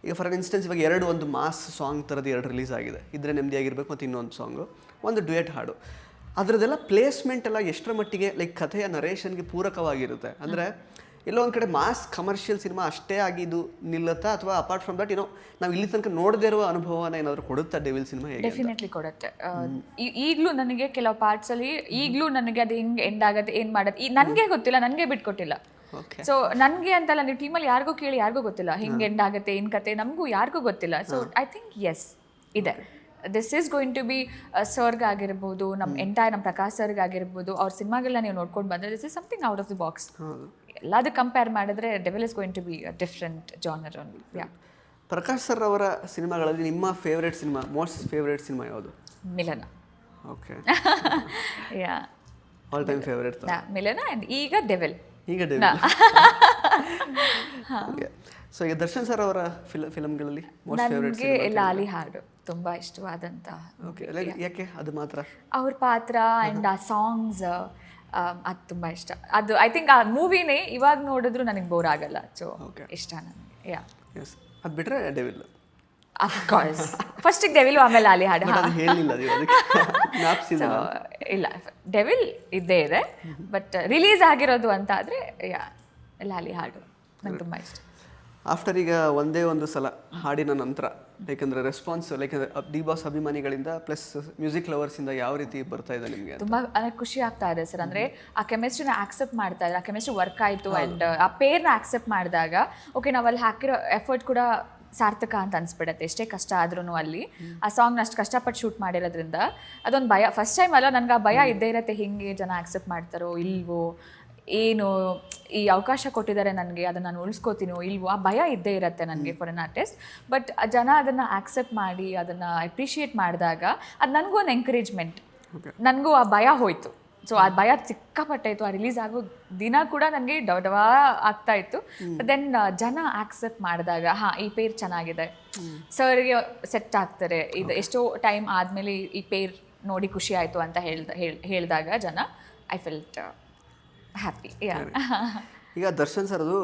ಈಗ ಫಾರ್ ಇನ್ಸ್ಟೆನ್ಸ್ ಇವಾಗ ಒಂದು ಮಾಸ್ ಸಾಂಗ್ ಥರದ್ದು 2 ರಿಲೀಸ್ ಆಗಿದೆ, ಇದ್ರೆ ನೆಮ್ಮದಿಯಾಗಿರ್ಬೇಕು ಮತ್ತು ಇನ್ನೊಂದು ಸಾಂಗು, ಒಂದು ಡ್ಯುಯೆಟ್ ಹಾಡು. ಅದರದ್ದೆಲ್ಲ ಪ್ಲೇಸ್ಮೆಂಟ್ ಎಲ್ಲ ಎಷ್ಟರ ಮಟ್ಟಿಗೆ ಲೈಕ್ ಕಥೆಯ ನರೇಷನ್ಗೆ ಪೂರಕವಾಗಿರುತ್ತೆ? ಅಂದರೆ ಎಲ್ಲೋ ಒಂದು ಕಡೆ ಮಾಸ್ ಕಮರ್ಷಿಯಲ್ ಸಿನಿಮಾ ಅಷ್ಟೇ ಆಗಿದ್ದು ನಿಲ್ಲುತ್ತಾ, ಅಥವಾ ಅಪಾರ್ಟ್ ಫ್ರಮ್ ದಟ್ ನಾವು ಇಲ್ಲಿ ತನಕ ನೋಡದೇ ಇರುವ ಅನುಭವನ ಏನಾದರೂ ಕೊಡುತ್ತಾ ಡೆವಿಲ್ ಸಿನಿಮಾ? ಡೆಫಿನೆಟ್ಲಿ ಕೊಡುತ್ತೆ. ಈಗಲೂ ನನಗೆ ಕೆಲವು ಪಾರ್ಟ್ಸಲ್ಲಿ ಈಗಲೂ ನನಗೆ ಅದು ಹೆಂಗೆ ಎಂಡ್ ಆಗುತ್ತೆ, ಏನು ಮಾಡೋದು ನನಗೆ ಗೊತ್ತಿಲ್ಲ, ನನಗೆ ಬಿಟ್ಕೊಟ್ಟಿಲ್ಲ. ಸೊ ನನಗೆ ಅಂತಲ್ಲ, ನೀವು ಟೀಮಲ್ಲಿ ಯಾರಿಗೂ ಕೇಳಿ ಯಾರಿಗೂ ಗೊತ್ತಿಲ್ಲ ಹಿಂಗೆ ಎಂಡ್ ಆಗುತ್ತೆ, ಏನು ಕತೆ ನಮಗೂ ಯಾರಿಗೂ ಗೊತ್ತಿಲ್ಲ. ಸೊ ಐ ಥಿಂಕ್ ಎಸ್ ಇದೆ. This is going to be ಸರ್ಗ್ ಆಗಿರ್ಬೋದು, ನಮ್ಮ ಪ್ರಕಾಶ್ ಸರ್ಗ್ ಆಗಿರ್ಬೋದು, ಅವ್ರ ಸಿನಿಮಾಗಳನ್ನ ನೀವು ನೋಡ್ಕೊಂಡು ಬಂದರೆ this is something out of the box. ಎಲ್ಲದಕ್ಕೆ ಕಂಪೇರ್ ಮಾಡಿದ್ರೆ Devil is going to be different genre only. Yeah. Prakash sir ಅವರ ಸಿನಿಮಾಗಳಲ್ಲಿ ನಿಮ್ಮ ಫೇವ್ರೇಟ್ ಸಿನಿಮಾ, ಮೋಸ್ಟ್ ಫೇವ್ರೇಟ್ ಸಿನಿಮಾ ಯಾವುದು? Milana. Okay. Yeah, all time favourite. Milana and ಈಗ ಡೆವಿಲ್. ಈಗ ಡೆವಿಲ್. ಸೊ ಈಗ ದರ್ಶನ್ ಸರ್ ಅವರ ಫಿಲಮ್ಗಳಲ್ಲಿ ಮೋಸ್ಟ್ ಫೇವ್ರೇಟ್? ನನಗೆ ಲಾಲಿ ಹಾಡು ತುಂಬ ಇಷ್ಟವಾದಂಥ. ಓಕೆ, ಯಾಕೆ ಅದು ಮಾತ್ರ? ಅವ್ರ ಪಾತ್ರ ಆ್ಯಂಡ್ ಆ ಸಾಂಗ್ಸ್ ಅದು ತುಂಬ ಇಷ್ಟ. ಅದು ಐ ಥಿಂಕ್ ಆ ಮೂವಿನೇ ಇವಾಗ ನೋಡಿದ್ರು ನನಗೆ ಬೋರ್ ಆಗಲ್ಲ. ಸೊ ಇಷ್ಟ ನನಗೆ. ಯಾ. ಎಸ್, ಅದು ಬಿಟ್ಟರೆ ಡೆವಿಲ್. ಅಫ್ಕೋರ್ಸ್ ಫಸ್ಟಿಗೆ ಡೆವಿಲ್, ಆಮೇಲೆ ಲಾಲಿ ಹಾಡು. ಹೇಳಿಲ್ಲ ಇಲ್ಲ, ಡೆವಿಲ್ ಇದ್ದೇ ಇದೆ, ಬಟ್ ರಿಲೀಸ್ ಆಗಿರೋದು ಅಂತ ಆದರೆ ಯಾ ಲಾಲಿ ಹಾಡು ನಂಗೆ ತುಂಬ ಇಷ್ಟ. ಆಫ್ಟರ್ ಈಗ ಒಂದೇ ಒಂದು ಸಲ ಹಾಡಿನ ನಂತರ, ಯಾಕಂದರೆ ರೆಸ್ಪಾನ್ಸ್ ಲೈಕ್ ಡಿ ಬಾಸ್ ಅಭಿಮಾನಿಗಳಿಂದ ಪ್ಲಸ್ ಮ್ಯೂಸಿಕ್ ಲವರ್ಸಿಂದ ಯಾವ ರೀತಿ ಬರ್ತಾ ಇದೆ ನಿಮಗೆ? ತುಂಬ ಖುಷಿ ಆಗ್ತಾ ಇದೆ ಸರ್. ಅಂದರೆ ಆ ಕೆಮಿಸ್ಟ್ರಿನ ಆಕ್ಸೆಪ್ಟ್ ಮಾಡ್ತಾ ಇದ್ದಾರೆ, ಆ ಕೆಮಿಸ್ಟ್ರಿ ವರ್ಕ್ ಆಯಿತು ಆ್ಯಂಡ್ ಆ ಪೇರ್ನ ಆಕ್ಸೆಪ್ಟ್ ಮಾಡಿದಾಗ ಓಕೆ, ನಾವಲ್ಲಿ ಹಾಕಿರೋ ಎಫರ್ಟ್ ಕೂಡ ಸಾರ್ಥಕ ಅಂತ ಅನ್ಸ್ಬಿಡತ್ತೆ. ಎಷ್ಟೇ ಕಷ್ಟ ಆದ್ರೂ ಅಲ್ಲಿ ಆ ಸಾಂಗ್ನ ಅಷ್ಟು ಕಷ್ಟಪಟ್ಟು ಶೂಟ್ ಮಾಡಿರೋದ್ರಿಂದ ಅದೊಂದು ಭಯ. ಫಸ್ಟ್ ಟೈಮ್ ಅಲ್ಲ, ನನಗೆ ಆ ಭಯ ಇದ್ದೇ ಇರುತ್ತೆ, ಹಿಂಗೆ ಜನ ಆಕ್ಸೆಪ್ಟ್ ಮಾಡ್ತಾರೋ ಇಲ್ವೋ, ಏನು ಈ ಅವಕಾಶ ಕೊಟ್ಟಿದ್ದಾರೆ ನನಗೆ, ಅದನ್ನು ನಾನು ಉಳಿಸ್ಕೋತೀನೋ ಇಲ್ವೋ, ಆ ಭಯ ಇದ್ದೇ ಇರುತ್ತೆ ನನಗೆ ಫಾರ್ ಎನ್ ಆರ್ಟಿಸ್ಟ್. ಬಟ್ ಜನ ಅದನ್ನು ಆಕ್ಸೆಪ್ಟ್ ಮಾಡಿ ಅದನ್ನು ಅಪ್ರಿಷಿಯೇಟ್ ಮಾಡಿದಾಗ ಅದು ನನಗೂ ಒಂದು ಎಂಕರೇಜ್ಮೆಂಟ್, ನನಗೂ ಆ ಭಯ ಹೋಯಿತು. ಸೊ ಆ ಭಯ ಸಿಕ್ಕಾಪಟ್ಟಾಯಿತು. ಆ ರಿಲೀಸ್ ಆಗೋ ದಿನ ಕೂಡ ನನಗೆ ಡವಾ ಆಗ್ತಾ ಇತ್ತು. ದೆನ್ ಜನ ಆಕ್ಸೆಪ್ಟ್ ಮಾಡಿದಾಗ ಹಾಂ ಈ ಪೇರ್ ಚೆನ್ನಾಗಿದೆ, ಸರ್ಗೆ ಸೆಟ್ ಆಗ್ತಾರೆ, ಇದು ಎಷ್ಟೋ ಟೈಮ್ ಆದಮೇಲೆ ಈ ಪೇರ್ ನೋಡಿ ಖುಷಿ ಆಯಿತು ಅಂತ ಹೇಳಿದಾಗ ಜನ ಐ ಫೆಲ್ಟ್ ಹ್ಯಾಪಿ. ಈಗ ದರ್ಶನ್ ಸರ್ ಅದು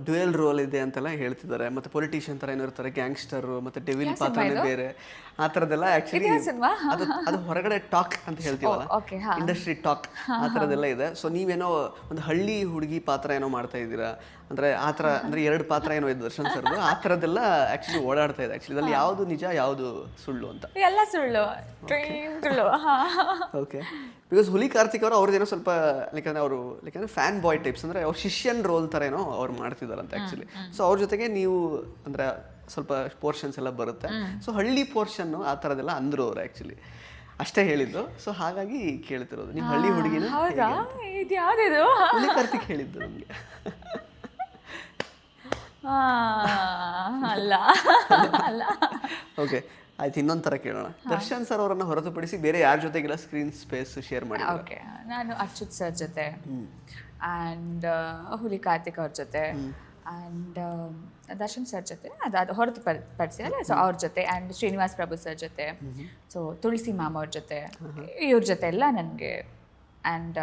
ಡ್ಯುಯಲ್ ರೋಲ್ ಇದೆ ಅಂತೆಲ್ಲ ಹೇಳ್ತಿದ್ದಾರೆ, ಮತ್ತೆ ಪೊಲಿಟಿಷಿಯನ್ ಥರ ಏನೋ ಇರ್ತಾರೆ, ಗ್ಯಾಂಗ್ಸ್ಟರ್ ಮತ್ತೆ ಡೆವಿಲ್ ಪಾತ್ರನೇ ಬೇರೆ, ಆ ಥರದ್ದೆಲ್ಲ ಆ್ಯಕ್ಚುಲಿ ಅದು ಹೊರಗಡೆ ಟಾಕ್ ಅಂತ ಹೇಳ್ತೀವಲ್ಲ, ಇಂಡಸ್ಟ್ರಿ ಟಾಕ್, ಆ ಥರದ್ದೆಲ್ಲ ಇದೆ. ಸೊ ನೀವೇನೋ ಒಂದು ಹಳ್ಳಿ ಹುಡುಗಿ ಪಾತ್ರ ಏನೋ ಮಾಡ್ತಾ ಇದ್ದೀರಾ, ಅಂದರೆ ಆ ಥರ, ಅಂದರೆ 2 ಪಾತ್ರ ಏನೋ ಇದೆ ದರ್ಶನ್ ಸರ್ದು, ಆ ಥರದ್ದೆಲ್ಲ ಆ್ಯಕ್ಚುಲಿ ಓಡಾಡ್ತಾ ಇದೆ. ಆ್ಯಕ್ಚುಲಿ ಇದ್ರಲ್ಲಿ ಯಾವುದು ನಿಜ ಯಾವುದು ಸುಳ್ಳು ಅಂತ? ಎಲ್ಲ ಸುಳ್ಳು. ಓಕೆ, ಬಿಕಾಸ್ ಹುಲಿ ಕಾರ್ತಿಕ್ ಅವರು ಅವ್ರದ್ದೇನೋ ಸ್ವಲ್ಪ ಲೈಕಂದ್ರೆ ಅವರು ಲೈಕಂದ್ರೆ ಫ್ಯಾನ್ ಬಾಯ್ ಟೈಪ್ಸ್, ಅಂದರೆ ಅವ್ರು ಶಿಷ್ಯನ್ ರೋಲ್ ಥರ ಏನೋ ಅವ್ರು ಮಾಡ್ತಿದಾರಂತೆ ಆ್ಯಕ್ಚುಲಿ. ಸೊ ಅವ್ರ ಜೊತೆಗೆ ನೀವು ಅಂದರೆ ಸ್ವಲ್ಪ ಪೋರ್ಷನ್ಸ್ ಎಲ್ಲ ಬರುತ್ತೆ. ಸೊ ಹಳ್ಳಿ ಪೋರ್ಷನ್ನು ಆ ಥರದ್ದೆಲ್ಲ ಅಂದರು ಅವರು ಆ್ಯಕ್ಚುಲಿ, ಅಷ್ಟೇ ಹೇಳಿದ್ದು. ಸೊ ಹಾಗಾಗಿ ಕೇಳ್ತಿರೋದು, ನೀವು ಹಳ್ಳಿ ಹುಡುಗಿನ ಇದು ಯಾವುದಿದು ಹುಲಿ ಕಾರ್ತಿಕ್ ಹೇಳಿದ್ದು ನಮಗೆ. ಅಲ್ಲ ಅಲ್ಲ. ಓಕೆ ಆಯ್ತು, ಇನ್ನೊಂದು ಥರ ಕೇಳೋಣ. ದರ್ಶನ್ ಸರ್ ಅವರನ್ನು ಹೊರತುಪಡಿಸಿ ಬೇರೆ ಯಾರ ಜೊತೆಗೆಲ್ಲ ಸ್ಕ್ರೀನ್ ಸ್ಪೇಸ್ ಶೇರ್ ಮಾಡಿ? ಓಕೆ, ನಾನು ಅಚ್ಯುತ್ ಸರ್ ಜೊತೆ ಆ್ಯಂಡ್ ಹುಲಿ ಕಾರ್ತಿಕ್ ಅವ್ರ ಜೊತೆ ಆ್ಯಂಡ್ ದರ್ಶನ್ ಸರ್ ಜೊತೆ, ಅದು ಹೊರತುಪಡಿಸಿದಲ್ಲ. ಸೊ ಅವ್ರ ಜೊತೆ ಆ್ಯಂಡ್ ಶ್ರೀನಿವಾಸ್ ಪ್ರಭು ಸರ್ ಜೊತೆ, ಸೊ ತುಳಸಿ ಮ್ಯಾಮ್ ಅವ್ರ ಜೊತೆ, ಇವ್ರ ಜೊತೆ ಎಲ್ಲ ನನಗೆ, ಆ್ಯಂಡ್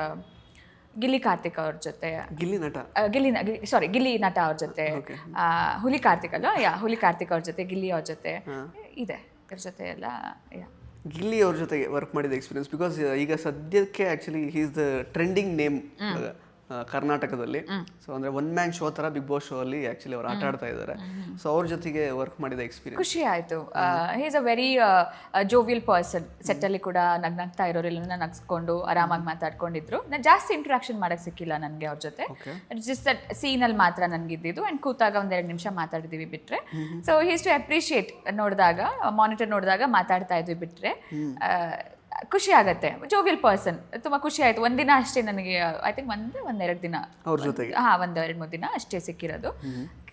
ಗಿಲ್ಲಿ ಕಾರ್ತಿಕ್ ಅವ್ರ ಜೊತೆ, ಗಿಲ್ಲಿ ನಟ ಅವ್ರ ಜೊತೆ, ಹುಲಿ ಕಾರ್ತಿಕ್ ಅಲ್ವಾ, ಹುಲಿ ಕಾರ್ತಿಕ್ ಅವ್ರ ಜೊತೆ, ಗಿಲ್ಲಿ ಅವ್ರ ಜೊತೆ ಇದೆ. ಇದ್ರ ಜೊತೆ ಎಲ್ಲ ಗಿಲ್ಲಿ ಅವ್ರ ಜೊತೆಗೆ ವರ್ಕ್ ಮಾಡಿದ ಎಕ್ಸ್ಪೀರಿಯನ್ಸ್, ಬಿಕಾಸ್ ಈಗ ಸದ್ಯಕ್ಕೆ actually he is the trending name ಕರ್ನಾಟಕದಲ್ಲಿ. ಸೊ ಅಂದರೆ ಒನ್ ಮ್ಯಾನ್ ಶೋ ಥರ ಬಿಗ್ ಬಾಸ್ ಶೋ ಅಲ್ಲಿ ಆ್ಯಕ್ಚುಲಿ ಅವ್ರು ಆಟ ಆಡ್ತಾ ಇದ್ದಾರೆ. ಸೊ ಅವ್ರ ಜೊತೆಗೆ ವರ್ಕ್ ಮಾಡಿದ ಎಕ್ಸ್ಪೀರಿಯನ್ಸ್ ಖುಷಿ ಆಯಿತು. He is a very jovial person. ಸೆಟ್ಟಲ್ಲಿ ಕೂಡ ನಗ್ನಗ್ತಾ ಇರೋರೆಲ್ಲ ನಗ್ಸ್ಕೊಂಡು ಆರಾಮಾಗಿ ಮಾತಾಡ್ಕೊಂಡಿದ್ರು. ನಾನು ಜಾಸ್ತಿ ಇಂಟ್ರಾಕ್ಷನ್ ಮಾಡೋಕ್ಕೆ ಸಿಕ್ಕಿಲ್ಲ ನನಗೆ ಅವ್ರ ಜೊತೆ. ಜಸ್ಟ್ ದಟ್ ಸೀನಲ್ಲಿ ಮಾತ್ರ ನನಗಿದ್ದಿದ್ದು, ಆ್ಯಂಡ್ ಕೂತಾಗ 1-2 ನಿಮಿಷ ಮಾತಾಡಿದ್ದೀವಿ ಬಿಟ್ಟರೆ. ಸೊ ಹೀಸ್ ಟು ಅಪ್ರಿಷಿಯೇಟ್, ನೋಡಿದಾಗ ಮಾನಿಟರ್ ನೋಡಿದಾಗ ಮಾತಾಡ್ತಾ ಇದ್ವಿ ಬಿಟ್ಟರೆ ಖುಷಿ ಆಗುತ್ತೆ. ಜೋವಿಯಲ್ ಪರ್ಸನ್, ತುಂಬ ಖುಷಿ ಆಯಿತು. ಒಂದಿನ ಅಷ್ಟೇ ನನಗೆ, ಐ ಥಿಂಕ್ 1-2 ದಿನ ಅವ್ರ ಜೊತೆಗೆ, 1-2-3 ದಿನ ಅಷ್ಟೇ ಸಿಕ್ಕಿರೋದು.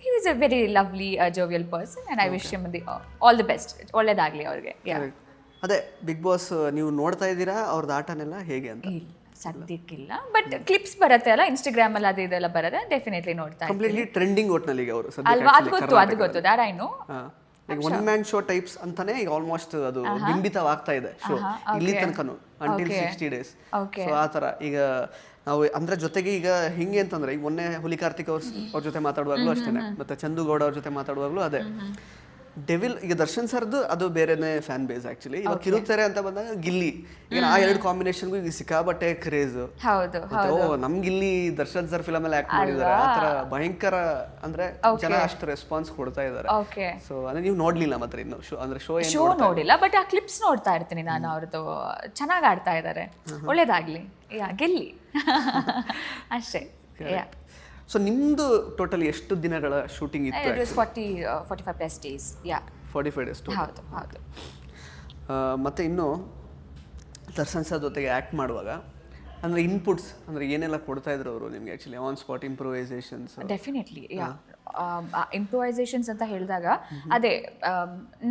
He is a very lovely jovial person and I wish him the all the best. ಒಳ್ಳೇದಾಗಲಿ ಅವ್ರಿಗೆ. ಅದೇ ಬಿಗ್ ಬಾಸ್ ನೀವು ನೋಡ್ತಾ ಇದ್ದೀರಾ ಅವ್ರದ್ದು ಆಟನೆಲ್ಲ ಹೇಗೆ ಅಂತ? ಸದ್ಯಕ್ಕಿಲ್ಲ, ಬಟ್ ಕ್ಲಿಪ್ಸ್ ಬರುತ್ತೆ ಅಲ್ಲ ಇನ್ಸ್ಟಾಗ್ರಾಮಲ್ಲಿ, ಅದು ಇದೆಲ್ಲ ಬರುತ್ತೆ, ಡೆಫಿನೆಟ್ಲಿ ನೋಡ್ತಾ ಕಂಪ್ಲೀಟ್ಲಿ ಟ್ರೆಂಡಿಂಗ್ ಒಟ್ನಲ್ಲಿ ಅವರು ಅಲ್ವಾ? ಅದು ಗೊತ್ತು, that I know. One man show types ಅಂತಾನೆ ಈಗ ಆಲ್ಮೋಸ್ಟ್ ಅದು ಬಿಂಬಿತವಾಗ್ತಾ ಇದೆ ಶೋ ಇಲ್ಲಿ ತನಕನು, ಅಂಟಿಲ್ 60 days. ಸೊ ಆ ಥರ ಈಗ ನಾವು ಅಂದ್ರೆ ಜೊತೆಗೆ ಈಗ ಹಿಂಗೆ ಅಂತಂದ್ರೆ ಈಗ ಮೊನ್ನೆ ಹುಲಿ ಕಾರ್ತಿಕ್ ಅವ್ರ ಜೊತೆ ಮಾತಾಡುವಾಗಲೂ ಅಷ್ಟೇನೆ, ಮತ್ತೆ ಚಂದು ಗೌಡ ಅವ್ರ ಜೊತೆ ಮಾತಾಡುವಾಗಲೂ ಅದೇ. ಡೆವಿಲ್ ಈಗ ದರ್ಶನ್ ಸರ್ದು ಅದು ಬೇರೆನೇ ಫ್ಯಾನ್ ಬೇಸ್ ಆಕ್ಚುಲಿ. ಇವಾಗ ಕಿರುತೆರೆ ಅಂತ ಬಂದಾಗ ಗಿಲ್ಲಿ, ಈಗ ಆ 2 ಕಾಂಬಿನೇಷನ್ಗೂ ಈಗ ಸಿಕ್ಕಾಬಟ್ಟೆ ಕ್ರೇಜ್. ನಮ್ ಗಿಲ್ಲಿ ದರ್ಶನ್ ಸರ್ ಫಿಲಮ್ ಅಲ್ಲಿ ಆಕ್ಟ್ ಮಾಡಿದ್ದಾರೆ, ಆ ತರ ಭಯಂಕರ ಅಂದ್ರೆ ಜನ ಅಷ್ಟು ರೆಸ್ಪಾನ್ಸ್ ಕೊಡ್ತಾ ಇದ್ದಾರೆ. ಸೊ ಅಂದ್ರೆ ನೀವು ನೋಡ್ಲಿಲ್ಲ ಮಾತ್ರ ಇನ್ನು ಅಂದ್ರೆ ಶೋ ನೋಡಿಲ್ಲ, ಬಟ್ ಆ ಕ್ಲಿಪ್ಸ್ ನೋಡ್ತಾ ಇರ್ತೀನಿ ನಾನು. ಅವ್ರದ್ದು ಚೆನ್ನಾಗಿ ಆಡ್ತಾ ಇದ್ದಾರೆ, ಒಳ್ಳೇದಾಗ್ಲಿ, ಗೆಲ್ಲಿ ಅಷ್ಟೇ. ಸೊ ನಿಮ್ದು ಟೋಟಲ್ ಎಷ್ಟು ದಿನಗಳ ಶೂಟಿಂಗ್ ಇತ್ತು? 45+ days. 45 days. ಹೌದು. ಮತ್ತು ಇನ್ನು ದರ್ಶನ್ ಸರ್ ಜೊತೆಗೆ ಆ್ಯಕ್ಟ್ ಮಾಡುವಾಗ ಅಂದರೆ ಇನ್ಪುಟ್ಸ್ ಅಂದರೆ ಏನೆಲ್ಲ ಕೊಡ್ತಾ ಇದ್ರು ಅವರು ನಿಮಗೆ actually on spot improvisations? Definitely yeah improvisations ಅಂತ ಹೇಳಿದಾಗ ಅದೇ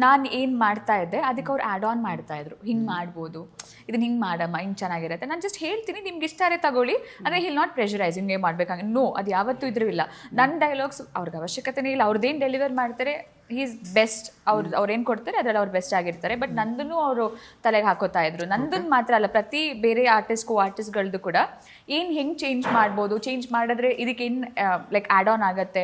ನಾನು ಏನು ಮಾಡ್ತಾ ಇದ್ದೆ ಅದಕ್ಕೆ ಅವ್ರು ಆ್ಯಡ್ ಆನ್ ಮಾಡ್ತಾ ಇದ್ರು, ಹಿಂಗೆ ಮಾಡ್ಬೋದು, ಇದನ್ನ ಹಿಂಗೆ ಮಾಡಮ್ಮ, ಹಿಂಗೆ ಚೆನ್ನಾಗಿರುತ್ತೆ. ನಾನು ಜಸ್ಟ್ ಹೇಳ್ತೀನಿ ನಿಮ್ಗೆ ಇಷ್ಟ ಇರೇ ತಗೊಳ್ಳಿ, ಅಂದರೆ ಹಿಲ್ ನಾಟ್ ಪ್ರೆಷರೈಸ್ ಹಿಂಗೆ ಮಾಡ್ಬೇಕಾಗ. ನೋ, ಅದು ಯಾವತ್ತೂ ಇದ್ರೂ ಇಲ್ಲ. ನನ್ನ ಡೈಲಾಗ್ಸ್ ಅವ್ರಿಗೆ ಅವಶ್ಯಕತೆನೇ ಇಲ್ಲ, ಅವ್ರದ್ದೇನು ಡೆಲಿವರ್ ಮಾಡ್ತಾರೆ ಈಸ್ ಬೆಸ್ಟ್, ಅವ್ರೇನು ಕೊಡ್ತಾರೆ ಅದರಲ್ಲಿ ಅವ್ರು ಬೆಸ್ಟ್ ಆಗಿರ್ತಾರೆ. ಬಟ್ ನಂದನ್ನು ಅವರು ತಲೆಗೆ ಹಾಕೋತಾ ಇದ್ರು. ನಂದನ್ನು ಮಾತ್ರ ಅಲ್ಲ, ಪ್ರತಿ ಬೇರೆ ಆರ್ಟಿಸ್ಟ್ಗಳದ್ದು ಕೂಡ ಏನು ಹೆಂಗೆ ಚೇಂಜ್ ಮಾಡ್ಬೋದು, ಚೇಂಜ್ ಮಾಡಿದ್ರೆ ಇದಕ್ಕೆ ಏನು ಲೈಕ್ ಆ್ಯಡ್ ಆನ್ ಆಗುತ್ತೆ,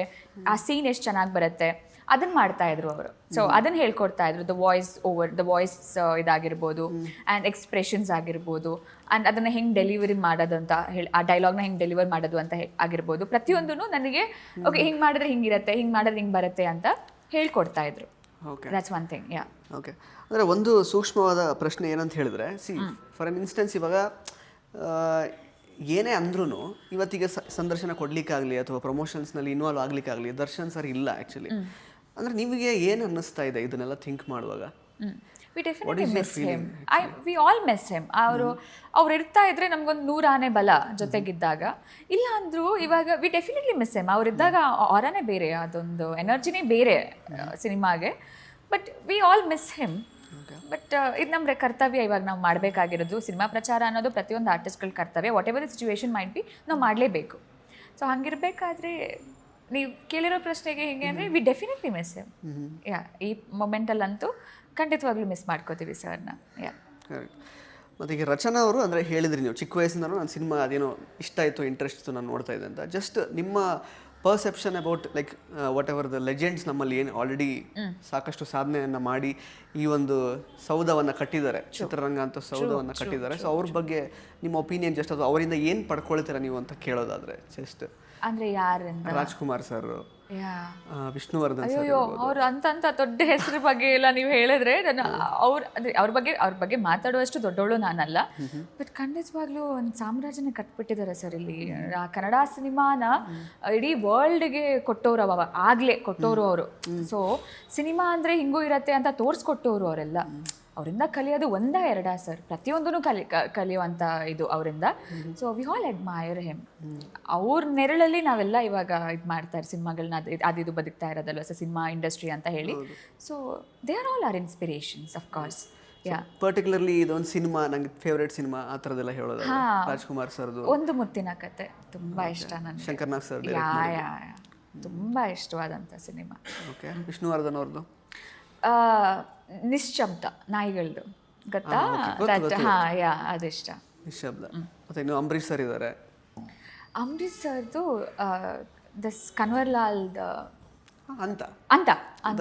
ಆ ಸೀನ್ ಎಷ್ಟು ಚೆನ್ನಾಗಿ ಬರುತ್ತೆ ಅದನ್ನು ಮಾಡ್ತಾ ಇದ್ರು ಅವರು. ಸೊ ಅದನ್ನು ಹೇಳ್ಕೊಡ್ತಾ ಇದ್ರು. ದ ವಾಯ್ಸ್ ಇದಾಗಿರ್ಬೋದು ಆ್ಯಂಡ್ ಎಕ್ಸ್ಪ್ರೆಷನ್ಸ್ ಆಗಿರ್ಬೋದು, ಆ್ಯಂಡ್ ಅದನ್ನು ಹೆಂಗೆ ಡೆಲಿವರಿ ಮಾಡೋದು ಅಂತ ಹೇಳಿ, ಆ ಡೈಲಾಗ್ನ ಹೆಂಗೆ ಡೆಲಿವರ್ ಮಾಡೋದು ಅಂತ ಆಗಿರ್ಬೋದು. ಪ್ರತಿಯೊಂದೂ ನನಗೆ ಓಕೆ ಹಿಂಗೆ ಮಾಡಿದ್ರೆ ಹಿಂಗಿರುತ್ತೆ, ಹಿಂಗೆ ಮಾಡಿದ್ರೆ ಹಿಂಗೆ ಬರುತ್ತೆ ಅಂತ ಹೇಳ್ಕೊಡ್ತಾ ಇದ್ರು. Okay, that's one thing. Yeah, okay. ಅಂದರೆ ಒಂದು ಸೂಕ್ಷ್ಮವಾದ ಪ್ರಶ್ನೆ ಏನಂತ ಹೇಳಿದ್ರೆ, ಫಾರ್ ಅನ್ ಇನ್ಸ್ಟೆನ್ಸ್ ಇವಾಗ ಏನೇ ಅಂದ್ರೂ ಇವತ್ತಿಗೆ ಸಂದರ್ಶನ ಕೊಡಲಿಕ್ಕಾಗಲಿ ಅಥವಾ ಪ್ರಮೋಷನ್ಸ್ನಲ್ಲಿ ಇನ್ವಾಲ್ವ್ ಆಗಲಿಕ್ಕಾಗಲಿ ದರ್ಶನ್ ಸರ್ ಇಲ್ಲ ಆ್ಯಕ್ಚುಲಿ. ಅಂದರೆ ನಿಮಗೆ ಏನು ಅನ್ನಿಸ್ತಾ ಇದೆ ಇದನ್ನೆಲ್ಲ ಥಿಂಕ್ ಮಾಡುವಾಗ? V definitely miss him. We all miss him. ಅವ್ರು ಇರ್ತಾ ಇದ್ರೆ ನಮ್ಗೊಂದು 100 ಆನೆ ಬಲ ಜೊತೆಗಿದ್ದಾಗ. ಇಲ್ಲ ಅಂದರೂ ಇವಾಗ ವಿ ಡೆಫಿನೆಟ್ಲಿ ಮಿಸ್ ಹಿಮ್. ಅವರಿದ್ದಾಗ ಆರನೇ ಬೇರೆ, ಅದೊಂದು ಎನರ್ಜಿನೇ ಬೇರೆ ಸಿನಿಮಾಗೆ. But we all miss him. But ಇದು ನಮ್ಮ ಕರ್ತವ್ಯ ಇವಾಗ ನಾವು ಮಾಡಬೇಕಾಗಿರೋದು. ಸಿನಿಮಾ ಪ್ರಚಾರ ಅನ್ನೋದು ಪ್ರತಿಯೊಂದು ಆರ್ಟಿಸ್ಟ್ಗಳ ಕರ್ತವ್ಯ. What ever the situation might be, ನಾವು ಮಾಡಲೇಬೇಕು. ಸೊ ಹಂಗಿರ್ಬೇಕಾದ್ರೆ ನೀವು ಕೇಳಿರೋ ಪ್ರಶ್ನೆಗೆ ಹೇಗೆ ಅಂದರೆ ವಿ ಡೆಫಿನೆಟ್ಲಿ ಮಿಸ್ ಹಿಮ್. ಯಾ, ಈ ಮೊಮೆಂಟಲ್ಲಂತೂ ಖಂಡಿತವಾಗ್ಲೂ ಮಿಸ್ ಮಾಡ್ಕೋತೀವಿ ಸರ್ನ. ಯಾ, ಮತ್ತು ಈಗ ರಚನಾ ಅವರು ಅಂದರೆ ಹೇಳಿದ್ರಿ ನೀವು ಚಿಕ್ಕ ವಯಸ್ಸಿಂದನೂ ನಾನು ಸಿನಿಮಾ ಅದೇನೋ ಇಷ್ಟ ಆಯಿತು, ಇಂಟ್ರೆಸ್ಟ್ ಇತ್ತು, ನಾನು ನೋಡ್ತಾ ಇದ್ದೆ ಅಂತ. ಜಸ್ಟ್ ನಿಮ್ಮ perception about like what ever the legends ನಮ್ಮಲ್ಲಿ ಏನು ಆಲ್ರೆಡಿ ಸಾಕಷ್ಟು ಸಾಧನೆಯನ್ನು ಮಾಡಿ ಈ ಒಂದು ಸೌಧವನ್ನು ಕಟ್ಟಿದ್ದಾರೆ, ಚಿತ್ರರಂಗ ಅಂತ ಸೌಧವನ್ನು ಕಟ್ಟಿದ್ದಾರೆ. ಸೊ ಅವ್ರ ಬಗ್ಗೆ ನಿಮ್ಮ ಒಪಿನಿಯನ್ ಜಸ್ಟ್, ಅದು ಅವರಿಂದ ಏನು ಪಡ್ಕೊಳ್ತೀರಾ ನೀವು ಅಂತ ಕೇಳೋದಾದರೆ ಜಸ್ಟ್ ಅಂದರೆ ಯಾರಿಂದ? Rajkumar sir, Vishnuvardhan sir. ಅಯ್ಯೋ, ಅವ್ರು ಅಂತ ದೊಡ್ಡ ಹೆಸರು ಬಗ್ಗೆ ಎಲ್ಲ ನೀವು ಹೇಳಿದ್ರೆ ನಾನು ಅವ್ರ ಬಗ್ಗೆ ಮಾತಾಡುವಷ್ಟು ದೊಡ್ಡವಳು ನಾನಲ್ಲ. ಬಟ್ ಖಂಡಿತವಾಗ್ಲೂ ಒಂದು ಸಾಮ್ರಾಜ್ಯನ ಕಟ್ಬಿಟ್ಟಿದ್ದಾರೆ ಸರ್ ಇಲ್ಲಿ. ಕನ್ನಡ ಸಿನಿಮಾನ ಇಡೀ ವರ್ಲ್ಡ್ಗೆ ಕೊಟ್ಟವ್ರು, ಆಗ್ಲೇ ಕೊಟ್ಟವರು ಅವರು. ಸೊ ಸಿನಿಮಾ ಅಂದರೆ ಹಿಂಗೂ ಇರತ್ತೆ ಅಂತ ತೋರಿಸ್ಕೊಟ್ಟವ್ರು ಅವರೆಲ್ಲ. ಅವರಿಂದ ಕಲಿಯೋದು ಒಂದಾ ಎರಡಾ ಸರ್? ಪ್ರತಿಯೊಂದೂ ಕಲಿಯುವಂಥ ಇದು ಅವರಿಂದ. So we all admire him. ಅವ್ರ ನೆರಳಲ್ಲಿ ನಾವೆಲ್ಲ ಇವಾಗ ಇದು ಮಾಡ್ತಾರೆ ಸಿನಿಮಾಗಳನ್ನ, ಅದು ಬದುಕ್ತಾ ಇರೋದಲ್ವ ಸರ್ ಸಿನಿಮಾ ಇಂಡಸ್ಟ್ರಿ ಅಂತ ಹೇಳಿ. So they are all are inspirations of course. Yeah, particularly ಇದೊಂದು ಸಿನಿಮಾ ನಂಗೆ ಫೇವ್ರೇಟ್ ಸಿನಿಮಾ ಆ ಥರದ್ದೆಲ್ಲ ಹೇಳೋದು? ರಾಜ್ಕುಮಾರ್ ಸರ್ದು ಒಂದು ಮುತ್ತಿನ ಕತೆ ತುಂಬ ಇಷ್ಟ ನನಗೆ. ಶಂಕರ್ನಾಗ್ ಸರ್ ತುಂಬ ಇಷ್ಟವಾದಂಥ ಸಿನಿಮಾ. ಓಕೆ. ವಿಷ್ಣುವರ್ಧನ್ ಅವ್ರದ್ದು ನಿಶ್ಶಬ್ದ, ನಾಯಿಗಳದ್ದು ಗೊತ್ತಾ? ಯಾ, ಅದಿಷ್ಟ. ನಿಶ್ಶಬ್ದ. ಮತ್ತೆ ಇನ್ನು ಅಂಬರೀಷ್ ಸರ್ ಇದ್ದಾರೆ. ಅಂಬರೀಷ್ ಸರ್ದು ದಸ್ ಕನ್ವರ್ಲಾಲ್ ಅಂತ ಅಂತ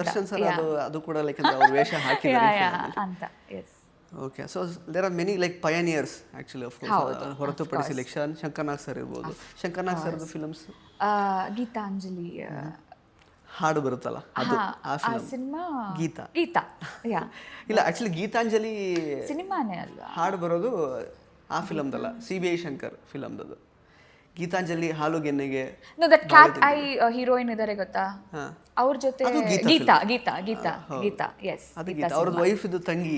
ದರ್ಶನ್ ಸರ್ ಅದು ಕೂಡ ಲೈಕ್ ಅವ್ರ ವೇಷ ಹಾಕಿದ್ದಾರೆ ಅಂತ. S. Okay. So there are many like ಪಯನಿಯರ್ಸ್ actually of course. ಹೊರತುಪಡಿಸಿ ಲೈಕ್ ಶಂಕರ್ನಾಗ್ ಸರ್ ಇರ್ಬೋದು. ಶಂಕರ್ನಾಗ್ ಸರ್ದು ಫಿಲ್ಮ್ಸ್ ಗೀತಾಂಜಲಿ ಹಾಡು ಬರುತ್ತಲ್ಲ ಅದು ಆ ಸಿನಿಮಾ. ಗೀತಾ. ಯಾ, ಇಲ್ಲ ಆ್ಯಕ್ಚುಲಿ ಗೀತಾಂಜಲಿ ಸಿನಿಮಾನೇ ಅಲ್ವಾ ಹಾಡು ಬರೋದು ಆ ಫಿಲಮ್ದಲ್ಲ, CBI ಶಂಕರ್ ಫಿಲಮ್ದದು. ಗೀತಾಂಜಲಿ ಹಾಲುಗೆನ್ನೆಗೆ ದಟ್ ಕ್ಯಾಟ್ ಐ ಹೀರೋಯಿನ್ ಇದ್ದಾರೆ ಗೊತ್ತಾ, ಅವ್ರ ಜೊತೆ ಗೀತಾ. ಎಸ್, ಅದು ಗೀತಾ ಅವ್ರದ್ದು ವೈಫ್ ಇದು ತಂಗಿ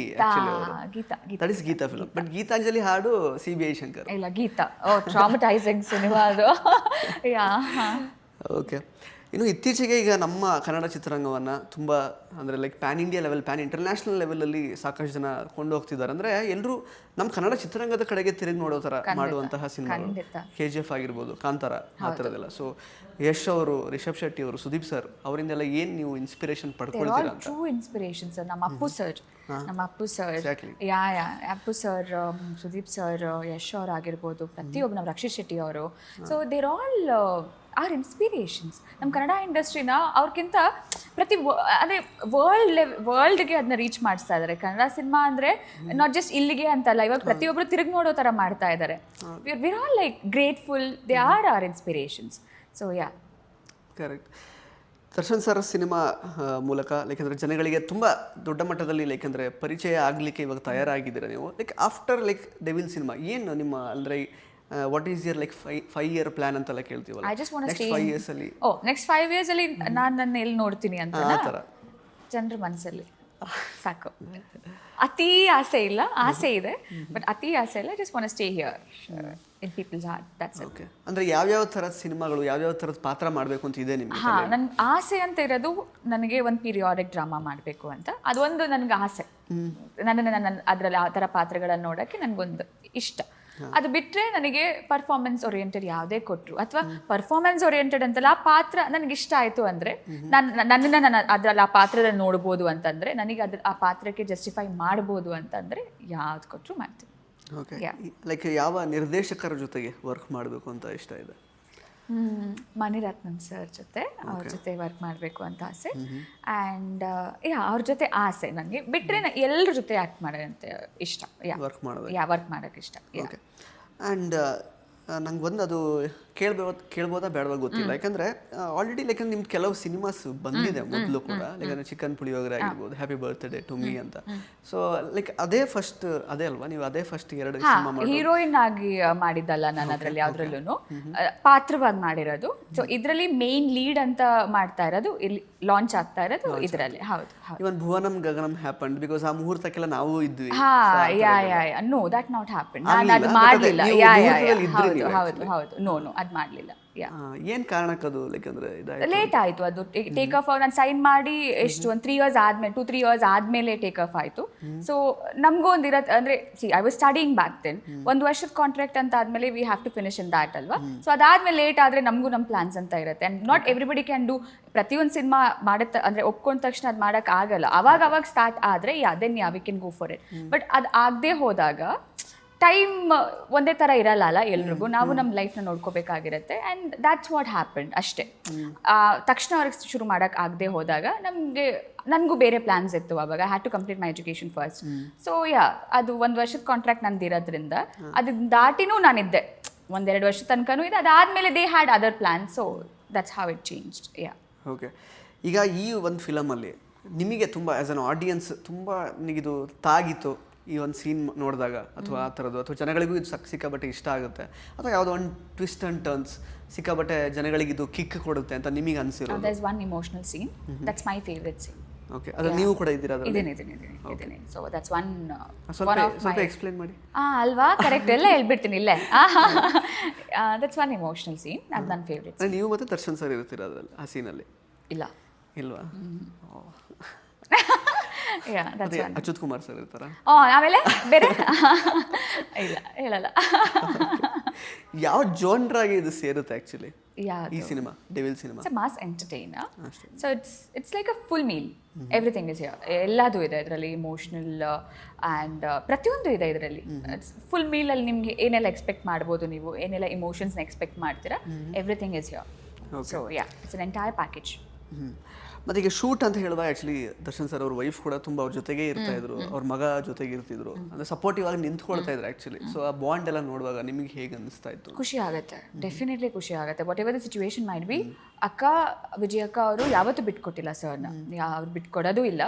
that is Geetha film. But Geethanjali ಹಾಡು CBI ಶಂಕರ್. ಇಲ್ಲ, ಗೀತಾ. ಟ್ರಾಮಟೈಸಿಂಗ್ ಸಿನಿಮಾ ಅದು. ಯಾ. ಓಕೆ. ಇನ್ನು ಇತ್ತೀಚೆಗೆ ಈಗ ನಮ್ಮ ಕನ್ನಡ ಚಿತ್ರರಂಗವನ್ನು ತುಂಬ ಅಂದರೆ like pan India level, pan international ಲೆವೆಲಲ್ಲಿ ಸಾಕಷ್ಟು ಜನ ಕೊಂಡು ಹೋಗ್ತಿದ್ದಾರೆ. ಅಂದರೆ ಎಲ್ಲರೂ ನಮ್ಮ ಕನ್ನಡ ಚಿತ್ರರಂಗದ ಕಡೆಗೆ ತಿರುಗಿ ನೋಡೋ ಥರ ಮಾಡುವಂತಹ ಸಿನಿಮಾ. KGF ಆಗಿರ್ಬೋದು, ಕಾಂತಾರ, ಆ ಥರದ್ದೆಲ್ಲ. ಸೊ ಯಶ್ ಅವರು, ರಿಷಬ್ ಶೆಟ್ಟಿ ಅವರು, ಸುದೀಪ್ ಸರ್ ಅವರಿಂದೆಲ್ಲ ಏನು ನೀವು ಇನ್ಸ್ಪಿರೇಷನ್ ಪಡ್ಕೊಳ್ತೀರಾ ಅಂತ? True inspiration sir. ನಮ್ಮ Appu sir, Appu sir, Sudeep sir, Yash ಅವ್ರು ಆಗಿರ್ಬೋದು, ಪ್ರತಿಯೊಬ್ಬರು, ನಮ್ಮ ರಕ್ಷಿತ್ ಶೆಟ್ಟಿ ಅವರು. So there all are inspirations. ನಮ್ಮ ಕನ್ನಡ ಇಂಡಸ್ಟ್ರಿನ ಅವ್ರಿಗಿಂತ ಅದೇ ವರ್ಲ್ಡ್ಗೆ ಅದನ್ನ ರೀಚ್ ಮಾಡಿಸ್ತಾ ಇದ್ದಾರೆ. ಕನ್ನಡ ಸಿನಿಮಾ ಅಂದರೆ ನಾಟ್ ಜಸ್ಟ್ ಇಲ್ಲಿಗೆ ಅಂತಲ್ಲ, ಇವಾಗ ಪ್ರತಿಯೊಬ್ಬರು ತಿರುಗಿ ನೋಡೋ ಥರ ಮಾಡ್ತಾ ಇದ್ದಾರೆ. We're all like grateful. They are are inspirations. So yeah, correct. Darshan sir cinema ಮೂಲಕ ಲೈಕಂದರೆ ಜನಗಳಿಗೆ ತುಂಬ ದೊಡ್ಡ ಮಟ್ಟದಲ್ಲಿ ಲೈಕಂದರೆ ಪರಿಚಯ ಆಗಲಿಕ್ಕೆ ಇವಾಗ ತಯಾರಾಗಿದ್ದೀರಾ ನೀವು. Like after like Devil cinema ಏನು ನಿಮ್ಮ ಅಂದರೆ what is your like 5 year plan ಅಂತೆಲ್ಲ ಕೇಳ್ತೀವಲ್ಲ? ನೆಕ್ಸ್ಟ್ 5 years ಅಲ್ಲಿ ನೆಕ್ಸ್ಟ್ 5 years ಅಲ್ಲಿ ನಾನು ನನ್ನ ಎಲ್ಲಿ ನೋಡ್ತೀನಿ ಅಂತ ಜನರ ಮನಸ್ಸಲ್ಲಿ. ಸಾಕು. ಅತಿ ಆಸೆ ಇಲ್ಲ, ಆಸೆ ಇದೆ ಬಟ್ ಅತಿ ಆಸೆ ಇಲ್ಲ. Just want to stay here in people's heart, that's it. Okay. ಅಂದರೆ ಯಾವ್ಯಾವ ಥರದ ಸಿನಿಮಾಗಳು, ಯಾವ್ಯಾವ ಥರದ ಪಾತ್ರ ಮಾಡಬೇಕು ಅಂತ ಇದೆ ನಿಮಗೆ? ಹಾಂ, ನನ್ನ ಆಸೆ ಅಂತ ಇರೋದು ನನಗೆ ಒಂದು ಪೀರಿಯಾಡಿಕ್ ಡ್ರಾಮಾ ಮಾಡಬೇಕು ಅಂತ. ಅದೊಂದು ನನಗೆ ಆಸೆ. ನನ್ನ ಅದರಲ್ಲಿ ಆ ಥರ ಪಾತ್ರಗಳನ್ನು ನೋಡೋಕ್ಕೆ ನನಗೊಂದು ಇಷ್ಟ. ಅದು ಬಿಟ್ಟರೆ ನನಗೆ ಪರ್ಫಾರ್ಮೆನ್ಸ್ ಓರಿಯೆಂಟೆಡ್ ಯಾವುದೇ ಕೊಟ್ಟರು, ಅಥವಾ ಪರ್ಫಾರ್ಮೆನ್ಸ್ ಓರಿಯೆಂಟೆಡ್ ಅಂತಲ್ಲ, ಆ ಪಾತ್ರ ನನಗೆ ಇಷ್ಟ ಆಯಿತು ಅಂದರೆ ನನ್ನನ್ನು ಅದರಲ್ಲಿ ಆ ಪಾತ್ರದಲ್ಲಿ ನೋಡ್ಬೋದು ಅಂತಂದರೆ, ನನಗೆ ಆ ಪಾತ್ರಕ್ಕೆ ಜಸ್ಟಿಫೈ ಮಾಡ್ಬೋದು ಅಂತಂದರೆ ಯಾವ್ದು ಕೊಟ್ಟರು ಮಾಡ್ತೀನಿ. ಓಕೆ. ಲೈಕ್ ಯಾವ ನಿರ್ದೇಶಕರ ಜೊತೆಗೆ ವರ್ಕ್ ಮಾಡಬೇಕು ಅಂತ ಇಷ್ಟ ಇದೆ? ಮಣಿರತ್ನಂ ಸರ್ ಜೊತೆ, ಅವ್ರ ಜೊತೆ ವರ್ಕ್ ಮಾಡಬೇಕು ಅಂತ ಆಸೆ. ಆ್ಯಂಡ್ ಅವ್ರ ಜೊತೆ ಆಸೆ ನನಗೆ. ಬಿಟ್ಟರೆ ಎಲ್ಲರ ಜೊತೆ ಆ್ಯಕ್ಟ್ ಮಾಡೋದಂತ ಇಷ್ಟ. ವರ್ಕ್ ಮಾಡೋದು, ವರ್ಕ್ ಮಾಡೋಕ್ಕೆ ಇಷ್ಟ. ಓಕೆ. ಆ್ಯಂಡ್ ನಂಗೆ ಒಂದು ಅದು ಕೇಳ್ಬೋದಾ ಬೇಡವಾ ಗೊತ್ತಿಲ್ಲ. ಯಾಕಂದರೆ ಆಲ್ರೆಡಿ ಲೈಕ್ ನಿಮ್ದು ಕೆಲವು ಸಿನಿಮಾಸ್ ಬಂದಿದೆ ಮೊದಲು ಕೂಡ. ಲೈಕ್ ಚಿಕನ್ ಪುಳಿಯೋಗರೆ ಆಗಿರ್ಬೋದು, ಹ್ಯಾಪಿ ಬರ್ತ್ಡೇ ಟು ಮೀ ಅಂತ. ಸೊ ಲೈಕ್ ಅದೇ ಅಲ್ವಾ ನೀವು ಅದೇ ಫಸ್ಟ್ 2 ಸಿನಿಮಾ ಮಾಡಿ ಹೀರೋಯಿನ್ ಆಗಿ ಮಾಡಿದ್ದಲ್ಲ ನಾನು ಅದರಲ್ಲಿ ಯಾವ್ದ್ರಲ್ಲೂ, ಪಾತ್ರವಾಗಿ ಮಾಡಿರೋದು. ಸೊ ಇದರಲ್ಲಿ ಮೇನ್ ಲೀಡ್ ಅಂತ ಮಾಡ್ತಾ ಇರೋದು, ಇಲ್ಲಿ ಲಾಂಚ್ ಆಗ್ತಾ ಇರೋದು ಇದರಲ್ಲಿ. ಹೌದು. ಇವನ್ ಭುವನಂ ಗಗನಂ ಹ್ಯಾಪನ್ಡ್ ಬಿಕಾಸ್ ಆ ಮುಹೂರ್ತಕ್ಕೆಲ್ಲ ನಾವು ಇದ್ವಿ. No that not happen. ನಾನು ಅದು ಮಾಡಲಿಲ್ಲ. ಹೌದು. ನೋ ಅದು ಮಾಡಲಿಲ್ಲ. ಏನ್ ಕಾರಣಕ್ಕದು? ಲೈಕ್ ಅಂದ್ರೆ ಲೇಟ್ ಆಯ್ತು ಅದು ಟೇಕ್ ಆಫ್. ನಾನು ಸೈನ್ ಮಾಡಿ ಎಷ್ಟು ಒಂದು 3 years ಆದ್ಮೇಲೆ, 2-3 years ಆದ್ಮೇಲೆ ಟೇಕ್ ಆಫ್ ಆಯ್ತು. ಸೊ ನಮಗೂ ಒಂದು ಇರತ್ತೆ ಅಂದ್ರೆ, I was studying back then. 1 ವರ್ಷದ ಕಾಂಟ್ರಾಕ್ಟ್ ಅಂತ ಆದ್ಮೇಲೆ we have to finish in that ಅಲ್ವಾ. ಸೊ ಅದಾದ್ಮೇಲೆ ಲೇಟ್ ಆದ್ರೆ ನಮಗೂ ನಮ್ಮ ಪ್ಲಾನ್ಸ್ ಅಂತ ಇರುತ್ತೆ. And not everybody can do. ಪ್ರತಿಯೊಂದು ಸಿನಿಮಾ ಮಾಡುತ್ತ ಅಂದ್ರೆ ಒಪ್ಕೊಂಡ ತಕ್ಷಣ ಅದು ಮಾಡಕ್ ಆಗಲ್ಲ. ಅವಾಗ ಸ್ಟಾರ್ಟ್ ಆದ್ರೆ then we can go for it. But ಅದು ಆಗದೆ ಹೋದಾಗ ಟೈಮ್ ಒಂದೇ ಥರ ಇರಲ್ಲ ಅಲ್ಲ ಎಲ್ರಿಗೂ. ನಾವು ನಮ್ಮ ಲೈಫ್ನ ನೋಡ್ಕೋಬೇಕಾಗಿರುತ್ತೆ. ಆ್ಯಂಡ್ ದ್ಯಾಟ್ಸ್ ವಾಟ್ ಹ್ಯಾಪನ್ಡ್ ಅಷ್ಟೇ. ತಕ್ಷಣ ಅವ್ರಿಗೆ ಶುರು ಮಾಡೋಕ್ಕೆ ಆಗದೆ ಹೋದಾಗ ನನಗೂ ಬೇರೆ ಪ್ಲ್ಯಾನ್ಸ್ ಇತ್ತು. ಅವಾಗ had to complete my education first. So ಅದು 1 ವರ್ಷದ ಕಾಂಟ್ರಾಕ್ಟ್ ನಂದು ಇರೋದ್ರಿಂದ ಅದನ್ನ ದಾಟಿನೂ ನಾನಿದ್ದೆ 1-2 ವರ್ಷದ ತನಕನೂ ಇದೆ. ಅದಾದಮೇಲೆ they had other plan. So that's how it changed. Okay. ಈಗ ಈ ಒಂದು ಫಿಲಮಲ್ಲಿ ನಿಮಗೆ ತುಂಬ ಆ್ಯಸ್ ಅನ್ ಆಡಿಯನ್ಸ್ ತುಂಬ ನಿಮಗಿದು ತಾಗಿತ್ತು ಈ ಒಂದು ಸೀನ್ ನೋಡಿದಾಗ, ಅಥವಾ ಆ ಥರದ್ದು, ಅಥವಾ ಜನಗಳಿಗೂ ಇದು ಸಿಕ್ಕಾಬಟ್ಟೆ ಇಷ್ಟ ಆಗುತ್ತೆ, ಅಥವಾ ಯಾವುದೋ ಒಂದು ಟ್ವಿಸ್ಟ್ ಆ್ಯಂಡ್ ಟರ್ನ್ಸ್ ಸಿಕ್ಕಾಬಟ್ಟೆ ಜನಗಳಿಗೆ ಇದು ಕಿಕ್ ಕೊಡುತ್ತೆ ಅಂತ ನಿಮಗೆ ಅನಿಸಿರೋದು? That is one emotional scene. That's my favourite scene. Okay. ಅದು ನೀವು ಕೂಡ ಇದ್ದೀರಾ ಅದರಲ್ಲಿ? ಇದ್ದೀನಿ. So that's one. ಸ್ವಲ್ಪ ಎಕ್ಸ್ಪ್ಲೇನ್ ಮಾಡಿ. ಅಲ್ವಾ, ಕರೆಕ್ಟ್. ಎಲ್ಲ ಹೇಳ್ಬಿಡ್ತೀನಿ ಇಲ್ಲೇ. That's one emotional scene. ಅದು ನನ್ನ ಫೇವ್ರೆಟ್. ನೀವು ಮತ್ತೆ ದರ್ಶನ್ ಸರ್ ಇರ್ತೀರಾ ಅದರಲ್ಲಿ, ಆ ಸೀನಲ್ಲಿ? ಇಲ್ವಾ? ಅಚ್ಯುತ್ ಕುಮಾರ್ ಸರ್ ಇರ್ತಾರ? ಆಮೇಲೆ ಬೇರೆ ಇಲ್ಲ, ಹೇಳಲ್ಲ. ಯಾವ ಜೋನ್ರಾಗಿ ಇದು ಸೇರುತ್ತೆ ಆಕ್ಚುಲಿ ಈ cinema, Devil cinema? It's a mass entertainer. So it's like a full meal. Everything is here. ಎಲ್ಲದೂ ಇದೆ ಇದರಲ್ಲಿ. ಇಮೋಷನಲ್ ಆ್ಯಂಡ್ ಪ್ರತಿಯೊಂದು ಇದೆ ಇದರಲ್ಲಿ. ಫುಲ್ ಮೀಲಲ್ಲಿ ನಿಮಗೆ ಏನೆಲ್ಲ ಎಕ್ಸ್ಪೆಕ್ಟ್ ಮಾಡ್ಬೋದು, ನೀವು ಏನೆಲ್ಲ ಇಮೋಷನ್ಸ್ನ ಎಕ್ಸ್ಪೆಕ್ಟ್ ಮಾಡ್ತೀರಾ, everything is here. So it's an entire package. ಮತ್ತು ಈಗ ಶೂಟ್ ಅಂತ ಹೇಳಿದಾಗ ಆ್ಯಕ್ಚುಲಿ ದರ್ಶನ್ ಸರ್ ಅವ್ರ ವೈಫ್ ಕೂಡ ತುಂಬ ಅವ್ರ ಜೊತೆಗೆ ಇರ್ತಾ ಇದ್ರು, ಅವ್ರ ಮಗ ಜೊತೆಗೆ ಇರ್ತಿದ್ರು, ಅಂದರೆ ಸಪೋರ್ಟಿವ್ ಆಗಿ ನಿಂತ್ಕೊಳ್ತಾ ಇದ್ರು ಆ್ಯಕ್ಚುಲಿ. ಸೊ ಆ ಬಾಂಡ್ ಎಲ್ಲ ನೋಡುವಾಗ ನಿಮಗೆ ಹೇಗೆ ಅನಿಸ್ತಾ ಇತ್ತು? ಖುಷಿ ಆಗುತ್ತೆ, ಡೆಫಿನೆಟ್ಲಿ ಖುಷಿ ಆಗುತ್ತೆ. What ever the situation might be. Vijay ಅಕ್ಕ ಅವರು ಯಾವತ್ತೂ ಬಿಟ್ಕೊಟ್ಟಿಲ್ಲ ಸರ್ನ, ಅವ್ರು ಬಿಟ್ಕೊಡೋದು ಇಲ್ಲ.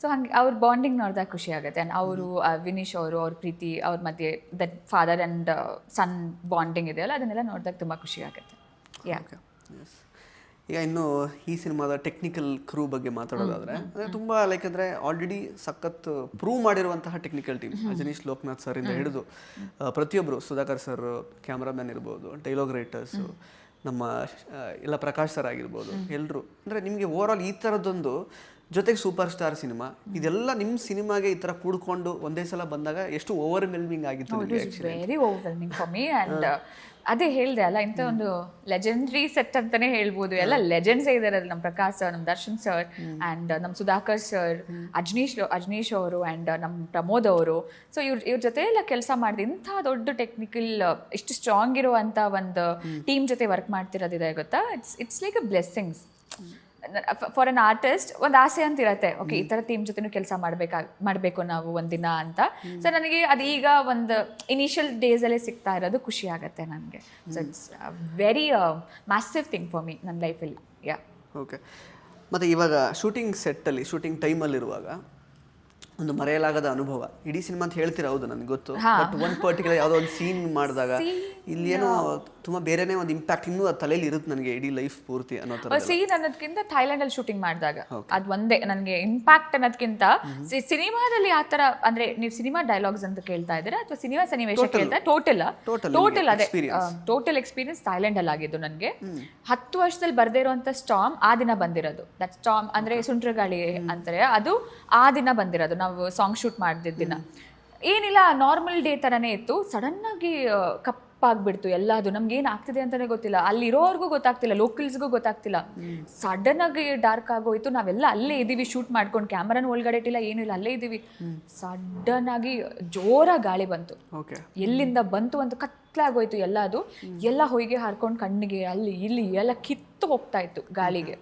ಸೊ ಹಂಗೆ ಅವ್ರ ಬಾಂಡಿಂಗ್ ನೋಡಿದಾಗ ಖುಷಿ ಆಗುತ್ತೆ. ಆ್ಯಂಡ್ ಅವರು ವಿನೀಶ್ ಅವರು, ಅವ್ರ ಪ್ರೀತಿ, ಅವ್ರ ಮಧ್ಯೆ that father and son bonding ಇದೆಯಲ್ಲ, ಅದನ್ನೆಲ್ಲ ನೋಡಿದಾಗ ತುಂಬ ಖುಷಿ ಆಗುತ್ತೆ. ಈಗ ಇನ್ನು ಈ ಸಿನಿಮಾದ ಟೆಕ್ನಿಕಲ್ ಕ್ರೂ ಬಗ್ಗೆ ಮಾತಾಡೋದಾದ್ರೆ, ಅಂದರೆ ತುಂಬ ಲೈಕ್ ಅಂದರೆ ಆಲ್ರೆಡಿ ಸಖತ್ ಪ್ರೂವ್ ಮಾಡಿರುವಂತಹ technical team. Ajaneesh Loknath sir ಇಂದ ಹಿಡಿದು ಪ್ರತಿಯೊಬ್ಬರು, ಸುಧಾಕರ್ ಸರ್ ಕ್ಯಾಮ್ರಾಮ್ಯಾನ್ ಇರ್ಬೋದು, ಡೈಲಾಗ್ ರೈಟರ್ಸು, ನಮ್ಮ ಎಲ್ಲ ಪ್ರಕಾಶ್ ಸರ್ ಆಗಿರ್ಬೋದು, ಎಲ್ಲರೂ. ಅಂದರೆ ನಿಮಗೆ ಓವರ್ ಆಲ್ ಈ ಥರದ್ದೊಂದು ಜೊತೆಗೆ ಸೂಪರ್ ಸ್ಟಾರ್ ಸಿನಿಮಾ, ಇದೆಲ್ಲ ನಿಮ್ಮ ಸಿನಿಮಾಗೆ ಈ ಥರ ಕೂಡ್ಕೊಂಡು ಒಂದೇ ಸಲ ಬಂದಾಗ ಎಷ್ಟು ಓವರ್ವೆಲ್ಮಿಂಗ್ ಆಗಿತ್ತು? Very overwhelming for me. And ಅದೇ ಹೇಳಿದೆ ಅಲ್ಲ, ಇಂಥ ಒಂದು ಲೆಜೆಂಡ್ರಿ ಸೆಟ್ ಅಂತಾನೆ ಹೇಳ್ಬೋದು. ಎಲ್ಲ ಲೆಜೆಂಡ್ಸೇ ಇದ್ದಾರೆ. ನಮ್ಮ ಪ್ರಕಾಶ್ ಸರ್, ನಮ್ಮ ದರ್ಶನ್ ಸರ್, ಆ್ಯಂಡ್ ನಮ್ಮ ಸುಧಾಕರ್ ಸರ್, ಅಜ್ನೀಶ್ ಅವರು, ಆ್ಯಂಡ್ ನಮ್ಮ ಪ್ರಮೋದ್ ಅವರು. ಸೊ ಇವ್ರ ಜೊತೆ ಎಲ್ಲ ಕೆಲಸ ಮಾಡಿದೆ. ಇಂಥ ದೊಡ್ಡ ಟೆಕ್ನಿಕಲ್ ಇಷ್ಟು ಸ್ಟ್ರಾಂಗ್ ಇರುವಂಥ ಒಂದು ಟೀಮ್ ಜೊತೆ ವರ್ಕ್ ಮಾಡ್ತಿರೋದಿದೆ ಗೊತ್ತಾ. It's like a blessings for an artist. ಒಂದು ಆಸೆ ಅಂತ ಇರತ್ತೆ, ಓಕೆ ಈ ಥರ ಟೀಮ್ ಜೊತೆನೂ ಕೆಲಸ ಮಾಡಬೇಕು ನಾವು ಒಂದಿನ ಅಂತ. ಸೊ ನನಗೆ ಅದು ಈಗ ಒಂದು ಇನಿಷಿಯಲ್ ಡೇಸಲ್ಲೇ ಸಿಗ್ತಾ ಇರೋದು ಖುಷಿ ಆಗುತ್ತೆ ನನಗೆ. So it's very massive thing for me ನನ್ನ ಲೈಫಲ್ಲಿ. ಓಕೆ. ಮತ್ತು ಇವಾಗ ಶೂಟಿಂಗ್ ಸೆಟ್ಟಲ್ಲಿ, ಶೂಟಿಂಗ್ ಟೈಮಲ್ಲಿರುವಾಗ ಒಂದು ಮರೆಯಲಾಗದ ಅನುಭವ ಇಡೀ ಸಿನಿಮಾ ಅಂತ ಹೇಳ್ತೀರಾ, ಹೌದು ನನಗೆ ಗೊತ್ತು. ಬಟ್ ಒಂದು ಪರ್ಟಿಕ್ಯುಲರ್ ಯಾವುದೋ ಒಂದು ಸೀನ್ ಮಾಡಿದಾಗ ಇಲ್ಲಿ ಏನೋ ತುಂಬ ಬೇರೆನೇ ಒಂದು ಇಂಪ್ಯಾಕ್ಟ್ ಇನ್ನೂ ಅದು ತಲೆಯಲ್ಲಿ ಇರುತ್ತೆ ನನಗೆ ಇಡೀ ಲೈಫ್ ಪೂರ್ತಿ ಅನ್ನೋ ಥರ. ಸೀನ್ ಅನ್ನೋದಕ್ಕಿಂತ ಥೈಲ್ಯಾಂಡ್ ಅಲ್ಲಿ ಶೂಟಿಂಗ್ ಮಾಡಿದಾಗ ಅದು ಒಂದೇ ನನಗೆ ಇಂಪ್ಯಾಕ್ಟ್ ಅನ್ನೋದಕ್ಕಿಂತ ಸಿನಿಮಾದಲ್ಲಿ ಆ ಥರ ಅಂದ್ರೆ ನೀವು ಸಿನಿಮಾ ಡೈಲಾಗ್ಸ್ ಅಂತ ಕೇಳ್ತಾ ಇದ್ದೀರಾ ಅಥವಾ ಸಿನಿಮಾ ಸನ್ನಿವೇಶ ಕೇಳ್ತಾ ಟೋಟಲ್ ಅದೇ ಟೋಟಲ್ ಎಕ್ಸ್ಪೀರಿಯನ್ಸ್ ಥೈಲ್ಯಾಂಡ್ ಅಲ್ಲಿ ಆಗಿದ್ದು ನನಗೆ. 10 ವರ್ಷದಲ್ಲಿ ಬರ್ದೇ ಇರುವಂತ ಸ್ಟಾರ್ಮ್ ಆ ದಿನ ಬಂದಿರೋದು. ದಟ್ ಸ್ಟಾರ್ಮ್ ಅಂದ್ರೆ ಸುಂಟ್ರಗಾಳಿ ಅಂತಾರೆ, ಅದು ಆ ದಿನ ಬಂದಿರೋದು. ನಾವು ಸಾಂಗ್ ಶೂಟ್ ಮಾಡಿದ ದಿನ ಏನಿಲ್ಲ, ನಾರ್ಮಲ್ ಡೇ ಥರನೇ ಇತ್ತು. ಸಡನ್ನಾಗಿ ಕಪ್ಪಾಗ್ಬಿಡ್ತು ಎಲ್ಲದು. ನಮ್ಗೆ ಏನು ಆಗ್ತಿದೆ ಅಂತಲೇ ಗೊತ್ತಿಲ್ಲ, ಅಲ್ಲಿರೋರ್ಗೂ ಗೊತ್ತಾಗ್ತಿಲ್ಲ, ಲೋಕಲ್ಸ್ಗೂ ಗೊತ್ತಾಗ್ತಿಲ್ಲ. ಸಡನ್ ಆಗಿ ಡಾರ್ಕ್ ಆಗೋಯ್ತು. ನಾವೆಲ್ಲ ಅಲ್ಲೇ ಇದ್ದೀವಿ, ಶೂಟ್ ಮಾಡ್ಕೊಂಡು, ಕ್ಯಾಮ್ರಾನ ಒಳಗಡೆ ಇಟ್ಟಿಲ್ಲ, ಏನೂ ಇಲ್ಲ, ಅಲ್ಲೇ ಇದ್ದೀವಿ. ಸಡನ್ ಆಗಿ ಜೋರಾಗಿ ಗಾಳಿ ಬಂತು. ಎಲ್ಲಿಂದ ಬಂತು ಅಂತ ಕತ್ಲಾಗೋಯ್ತು ಎಲ್ಲದು. ಎಲ್ಲ ಹೊಯ್ಗೆ ಹಾರ್ಕೊಂಡು ಕಣ್ಣಿಗೆ ಅಲ್ಲಿ ಇಲ್ಲಿ ಎಲ್ಲ ಕಿತ್ತು ಹೋಗ್ತಾ ಇತ್ತು ಗಾಳಿಗೆ.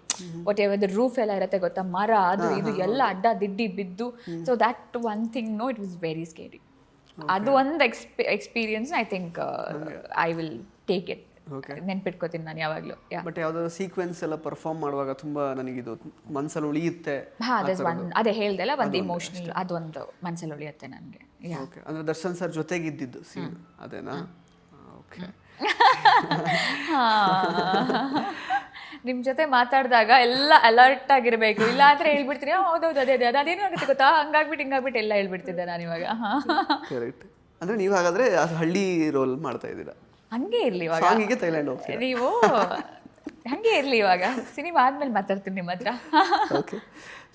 ವಾಟ್ ಎವರ್ ರೂಫ್ ಎಲ್ಲ ಇರುತ್ತೆ ಗೊತ್ತಾ, ಮರ ಅದು ಇದು ಎಲ್ಲ ಅಡ್ಡ ದಿಡ್ಡಿ ಬಿದ್ದು. So that one thing no, it was very scary. ಅದು ಒಂದು experience I think I will take it. ನೆನ್ಪಿಟ್ಕೋತೀನಿ ನಾನು ಯಾವಾಗಲೂ. ಬಟ್ ಯಾವ್ದಾದ್ರು ಸೀಕ್ವೆನ್ಸ್ ಎಲ್ಲ ಪರ್ಫಾರ್ಮ್ ಮಾಡುವಾಗ ತುಂಬಾ ನನಗಿದು ಮನ್ಸಲ್ಲಿ ಉಳಿಯುತ್ತೆ. ಅದೇ ಹೇಳ್ದಲ್ಲ, ಒಂದು ಇಮೋಷನಲ್ ಅದೊಂದು ಮನ್ಸಲ್ಲಿ ಉಳಿಯುತ್ತೆ ನನಗೆ. ಅಂದ್ರೆ ದರ್ಶನ್ ಸರ್ ಜೊತೆಗಿದ್ದು ಸೀನ್ ಅದೇನಾ? ಓಕೆ. ನಿಮ್ ಜೊತೆ ಮಾತಾಡಿದಾಗ ಎಲ್ಲ ಅಲರ್ಟ್ ಆಗಿರ್ಬೇಕು, ಇಲ್ಲ ಅಂದ್ರೆ ಹೇಳ್ಬಿಡ್ತೀನಿ ಹೌದೌದು ಅದೇ ಅದೇ ಅದೇನು ಆಗುತ್ತೆ ಗೊತ್ತಾ, ಹಿಂಗಾಗ್ಬಿಟ್ಟು ಎಲ್ಲ ಹೇಳ್ಬಿಡ್ತಿದ್ದೆ ನಾನು ಇವಾಗ. ಕರೆಕ್ಟ್. ಅಂದ್ರೆ ನೀವು ಹಾಗಾದ್ರೆ ಹಳ್ಳಿ ರೋಲ್ ಮಾಡ್ತಾ ಇದ್ದೀರಾ? ಹಂಗೆ ಇರ್ಲಿ ಇವಾಗ, ಸಾಂಗಿಗೆ ಥೈಲ್ಯಾಂಡ್ ಹೋಗ್ತೀರಾ ನೀವು? ಹಂಗೆ ಇರ್ಲಿ ಇವಾಗ, ಸಿನಿಮಾ ಆದ್ಮೇಲೆ ಮಾತಾಡ್ತೀನಿ ನಿಮ್ಮ ಹತ್ರ. ಓಕೆ.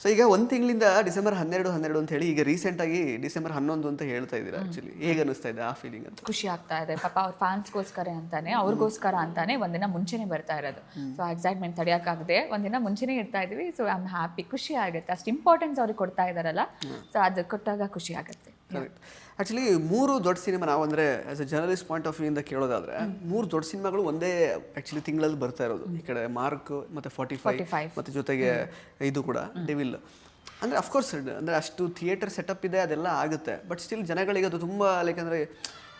ಸೊ ಈಗ ಒಂದು ತಿಂಗಳಿಂದ ಡಿಸೆಂಬರ್ 12 ಅಂತ ಹೇಳಿ ಈಗ ರೀಸೆಂಟ್ ಆಗಿ ಡಿಸೆಂಬರ್ 11 ಅಂತ ಹೇಳ್ತಾ ಇದ್ದೀರಾ. ಆಕ್ಚುಲಿ ಹೇಗೆ ಅನಿಸ್ತಾ ಇದೆ ಆ ಫೀಲಿಂಗ್ ಅಂತ? ಖುಷಿ ಆಗ್ತಾ ಇದೆ. ಪಾಪ ಅವ್ರ ಫ್ಯಾನ್ಸ್ಗೋಸ್ಕರ ಅಂತಾನೆ, ಅವ್ರಿಗೋಸ್ಕರ ಅಂತಾನೆ ಒಂದಿನ ಮುಂಚೆನೆ ಬರ್ತಾ ಇರೋದು. ಸೊ ಎಕ್ಸೈಟ್ಮೆಂಟ್ ತಡೆಯೋಕ್ಕಾಗದೆ ಒಂದಿನ ಮುಂಚೆನೇ ಇರ್ತಾ ಇದೀವಿ. ಸೊ ಐ ಆಮ್ ಹ್ಯಾಪಿ, ಖುಷಿ ಆಗುತ್ತೆ. ಅಷ್ಟು ಇಂಪಾರ್ಟೆನ್ಸ್ ಅವ್ರಿಗೆ ಕೊಡ್ತಾ ಇದಾರಲ್ಲ, ಸೊ ಅದು ಕೊಟ್ಟಾಗ ಖುಷಿ ಆಗುತ್ತೆ. ಆ್ಯಕ್ಚುಲಿ 3 ದೊಡ್ಡ ಸಿನಿಮಾ, ನಾವು ಅಂದರೆ as A journalist point of view ಇಂದ ಕೇಳೋದಾದ್ರೆ 3 ದೊಡ್ಡ ಸಿನಿಮಾಗಳು ಒಂದೇ ಆ್ಯಕ್ಚುಲಿ ತಿಂಗಳಲ್ಲಿ ಬರ್ತಾ ಇರೋದು. ಈ ಕಡೆ ಮಾರ್ಕ್ ಮತ್ತು 45 ಮತ್ತು ಜೊತೆಗೆ ಇದು ಕೂಡ ಡೆವಿಲ್. ಅಂದರೆ ಅಫ್ಕೋರ್ಸ್ ಅಂದರೆ ಅಷ್ಟು ಥಿಯೇಟರ್ ಸೆಟಪ್ ಇದೆ, ಅದೆಲ್ಲ ಆಗುತ್ತೆ. ಬಟ್ ಸ್ಟಿಲ್ ಜನಗಳಿಗೆ ಅದು ತುಂಬ ಲೈಕ್ ಅಂದರೆ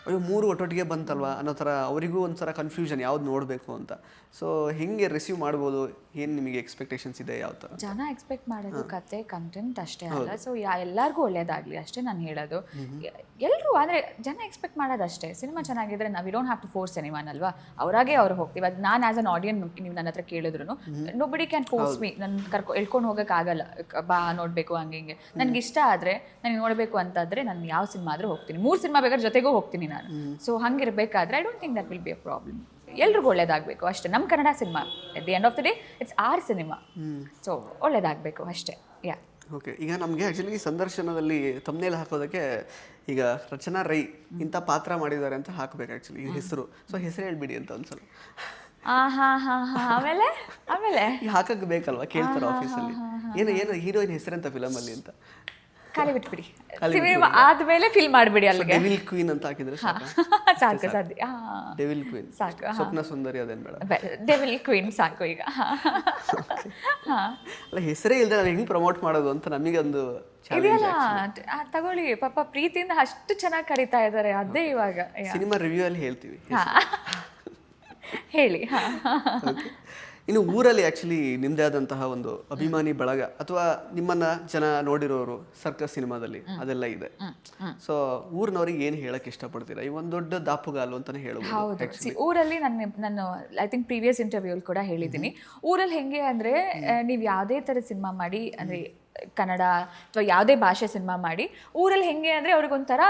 ಅಯ್ಯೋ 3 ಒಟ್ಟೊಟ್ಟಿಗೆ ಬಂತಲ್ವಾ ಅನ್ನೋ ಥರ ಅವರಿಗೂ ಒಂಥರ ಕನ್ಫ್ಯೂಷನ್ ಯಾವ್ದು ನೋಡಬೇಕು ಅಂತ. ಸೊ ಹೆಂಗೆ ರಿಸೀವ್ ಮಾಡ್ಬೋದು, ಏನು ನಿಮಗೆ ಎಕ್ಸ್ಪೆಕ್ಟೇಷನ್ಸ್ ಇದೆ? ಯಾವ ಥರ ಜನ ಎಕ್ಸ್ಪೆಕ್ಟ್ ಮಾಡೋದು ಕತೆ ಕಂಟೆಂಟ್ ಅಷ್ಟೇ ಅಲ್ಲ. ಸೊ ಎಲ್ಲರಿಗೂ ಒಳ್ಳೇದಾಗಲಿ ಅಷ್ಟೇ ನಾನು ಹೇಳೋದು. ಎಲ್ಲರೂ ಅಂದರೆ ಜನ ಎಕ್ಸ್ಪೆಕ್ಟ್ ಮಾಡೋದಷ್ಟೇ. ಸಿನಿಮಾ ಚೆನ್ನಾಗಿದ್ರೆ ನಾವು we don't have to force anyone ಅವ್ರಾಗೆ ಅವ್ರು ಹೋಗ್ತೀವಿ. ಅದು ನಾನು ಆ್ಯಸ್ ಅನ್ ಆಡಿಯನ್ ನೀವು ನನ್ನ ಹತ್ರ ಕೇಳಿದ್ರು ನೋಬಡಿ ಕ್ಯಾನ್ ಫೋರ್ಸ್ ಮೀ. ನನ್ನ ಎಳ್ಕೊಂಡು ಹೋಗೋಕ್ಕಾಗಲ್ಲ, ಬಾ ನೋಡಬೇಕು ಹಂಗೆ ಹಿಂಗೆ. ನನಗೆ ಇಷ್ಟ ಆದರೆ ನನಗೆ ನೋಡಬೇಕು ಅಂತಾದರೆ ನಾನು ಯಾವ ಸಿನಿಮಾ ಆದರೂ ಹೋಗ್ತೀನಿ. 3 ಸಿನಿಮಾ ಬೇಕಾದ್ರೆ ಜೊತೆಗೂ ಹೋಗ್ತೀನಿ ನಾನು. ಸೊ ಹಂಗಿರ್ಬೇಕಾದ್ರೆ I don't think that will be a problem. ಎಲ್ರಿಗೂ ಒಳ್ಳೇದಾಗಬೇಕು ಅಷ್ಟೇ. ನಮ್ಮ Kannada cinema at the end of the day it's our cinema. So ಒಳ್ಳೇದಾಗಬೇಕು ಅಷ್ಟೇ. Yeah okay. ಈಗ ನಮಗೆ ಆ್ಯಕ್ಚುಲಿ ಸಂದರ್ಶನದಲ್ಲಿ ತಮ್ನೇಲ್ ಹಾಕೋದಕ್ಕೆ ಈಗ ರಚನಾ ರೈ ಇಂಥ ಪಾತ್ರ ಮಾಡಿದ್ದಾರೆ ಅಂತ ಹಾಕಬೇಕು ಆ್ಯಕ್ಚುಲಿ ಹೆಸರು. ಸೊ ಹೆಸರು ಹೇಳ್ಬಿಡಿ ಅಂತ ಒಂದ್ಸಲ. ಆಮೇಲೆ ಹಾಕಕ್ಕೆ ಬೇಕಲ್ವಾ, ಕೇಳ್ತಾರೆ ಆಫೀಸಲ್ಲಿ ಏನು ಹೀರೋಯಿನ್ ಹೆಸರೆಂತ ಫಿಲಮಲ್ಲಿ ಅಂತ. ಖಾಲಿ ಬಿಟ್ಬಿಡಿ, ಸಿನಿಮಾ ಆದ್ಮೇಲೆ ಫಿಲ್ ಮಾಡ್ಬಿಡಿ. ಅಲ್ಲಿಗೆ ಡೆವಿಲ್ ಕ್ವೀನ್ ಅಂತ ಹಾಕಿದ್ರೆ ಸಾಕು. ಸದ್ಯ ಡೆವಿಲ್ ಕ್ವೀನ್ ಸಾಕು. ಸ್ವಪ್ನ ಸುಂದರಿ ಅದೇನು ಬೇಡ, ಡೆವಿಲ್ ಕ್ವೀನ್ ಸಾಕು ಈಗ. ಅಲ್ಲ ಹೆಸರೇ ಇಲ್ಲದೆ ನಾವು ಹೆಂಗ್ ಪ್ರಮೋಟ್ ಮಾಡೋದು ಅಂತ ನಮಗೆ ಒಂದು ಇದೆಯಲ್ಲ. ತಗೊಳ್ಳಿ, ಪಾಪ ಪ್ರೀತಿಯಿಂದ ಅಷ್ಟು ಚೆನ್ನಾಗಿ ಕರೀತಾ ಇದ್ದಾರೆ. ಅದೇ ಇವಾಗ ಸಿನಿಮಾ ರಿವ್ಯೂ ಅಲ್ಲಿ ಹೇಳ್ತೀವಿ. ಹೇಳಿ. ಇನ್ನು ಊರಲ್ಲಿ ಆ್ಯಕ್ಚುಲಿ ನಿಮ್ಮದೇ ಆದಂತಹ ಒಂದು ಅಭಿಮಾನಿ ಬಳಗ ಅಥವಾ ನಿಮ್ಮನ್ನ ಜನ ನೋಡಿರೋರು ಸರ್ಕಸ್ ಸಿನಿಮಾದಲ್ಲಿ ಅದೆಲ್ಲ ಇದೆ. ಸೊ ಊರಿನವ್ರಿಗೆ ಏನು ಹೇಳಕ್ ಇಷ್ಟಪಡ್ತೀರಾ? ಈ ಒಂದು ದೊಡ್ಡ ದಾಪುಗಾಲು ಅಂತಾನೆ ಹೇಳ್ಬೋದು. ಹೌದು, ಊರಲ್ಲಿ ನಾನು ಐ ಥಿಂಕ್ ಪ್ರೀವಿಯಸ್ ಇಂಟರ್ವ್ಯೂಲ್ ಕೂಡ ಹೇಳಿದ್ದೀನಿ. ಊರಲ್ಲಿ ಹೆಂಗೆ ಅಂದರೆ ನೀವು ಯಾವುದೇ ಥರ ಸಿನಿಮಾ ಮಾಡಿ, ಅಂದರೆ ಕನ್ನಡ ಅಥವಾ ಯಾವುದೇ ಭಾಷೆ ಸಿನಿಮಾ ಮಾಡಿ, ಊರಲ್ಲಿ ಹೆಂಗೆ ಅಂದರೆ ಅವ್ರಿಗೊಂಥರ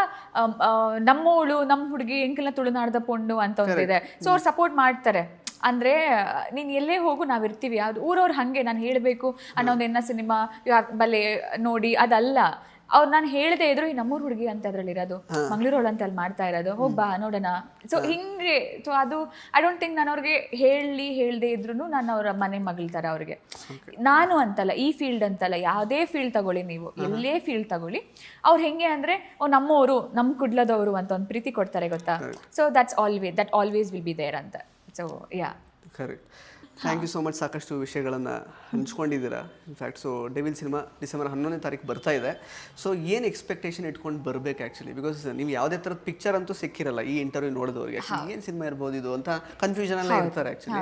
ನಮ್ಮೋಳು ನಮ್ಮ ಹುಡುಗಿ ಎಂಕೆಲ್ಲ ತುಳುನಾಡ್ದ ಪೊಂಡು ಅಂತ ಒಂದಿದೆ. ಸೊ ಅವ್ರು ಸಪೋರ್ಟ್ ಮಾಡ್ತಾರೆ. ಅಂದರೆ ನೀನು ಎಲ್ಲೇ ಹೋಗು ನಾವಿರ್ತೀವಿ. ಯಾವುದು ಊರವ್ರು ಹಾಗೆ ನಾನು ಹೇಳಬೇಕು ಅನ್ನೋ ಒಂದು ಎನ್ನ ಸಿನಿಮಾ ಬಲೆ ನೋಡಿ ಅದಲ್ಲ. ಅವ್ರು ನಾನು ಹೇಳದೆ ಇದ್ರು ಈ ನಮ್ಮೂರು ಹುಡುಗಿ ಅಂತ ಅದ್ರಲ್ಲಿ ಇರೋದು, ಮಂಗಳೂರು ಅಂತ ಅಲ್ಲಿ ಮಾಡ್ತಾ ಇರೋದು, ಹೋಗ್ಬಾ ನೋಡೋಣ. ಸೊ ಹಿಂಗೆ. ಸೊ ಅದು ಐ ಡೋಂಟ್ ಥಿಂಕ್ ನಾನು ಅವ್ರಿಗೆ ಹೇಳದೆ ಇದ್ರು ನಾನು ಅವರ ಮನೆ ಮಗಳ್ತಾರೆ ಅವ್ರಿಗೆ. ನಾನು ಅಂತಲ್ಲ, ಈ ಫೀಲ್ಡ್ ಅಂತಲ್ಲ, ಯಾವುದೇ ಫೀಲ್ಡ್ ತಗೊಳ್ಳಿ ನೀವು, ಎಲ್ಲೇ ಫೀಲ್ಡ್ ತಗೊಳ್ಳಿ, ಅವ್ರು ಹೆಂಗೆ ಅಂದರೆ ನಮ್ಮವರು, ನಮ್ಮ ಕುಡ್ಲದವರು ಅಂತ ಒಂದು ಪ್ರೀತಿ ಕೊಡ್ತಾರೆ ಗೊತ್ತಾ. So that always will be there ಅಂತ. So yeah correct. Thank you so much. ಸಾಕಷ್ಟು ವಿಷಯಗಳನ್ನು ಹಂಚ್ಕೊಂಡಿದ್ದೀರಾ. In fact so Devil cinema December 11ನೇ ತಾರೀಕು ಬರ್ತಾ ಇದೆ. ಸೊ ಏನು ಎಕ್ಸ್ಪೆಕ್ಟೇಷನ್ ಇಟ್ಕೊಂಡು ಬರಬೇಕು ಆ್ಯಕ್ಚುಲಿ? ಬಿಕಾಸ್ ನೀವು ಯಾವುದೇ ಥರದ ಪಿಕ್ಚರ್ ಅಂತೂ ಸಿಕ್ಕಿರಲ್ಲ ಈ ಇಂಟರ್ವ್ಯೂ ನೋಡಿದವ್ರಿಗೆ. ಏನು ಸಿನಿಮಾ ಇರ್ಬೋದು ಇದು ಅಂತ ಕನ್ಫ್ಯೂಷನ್ ಎಲ್ಲ ಇರ್ತಾರೆ ಆ್ಯಕ್ಚುಲಿ.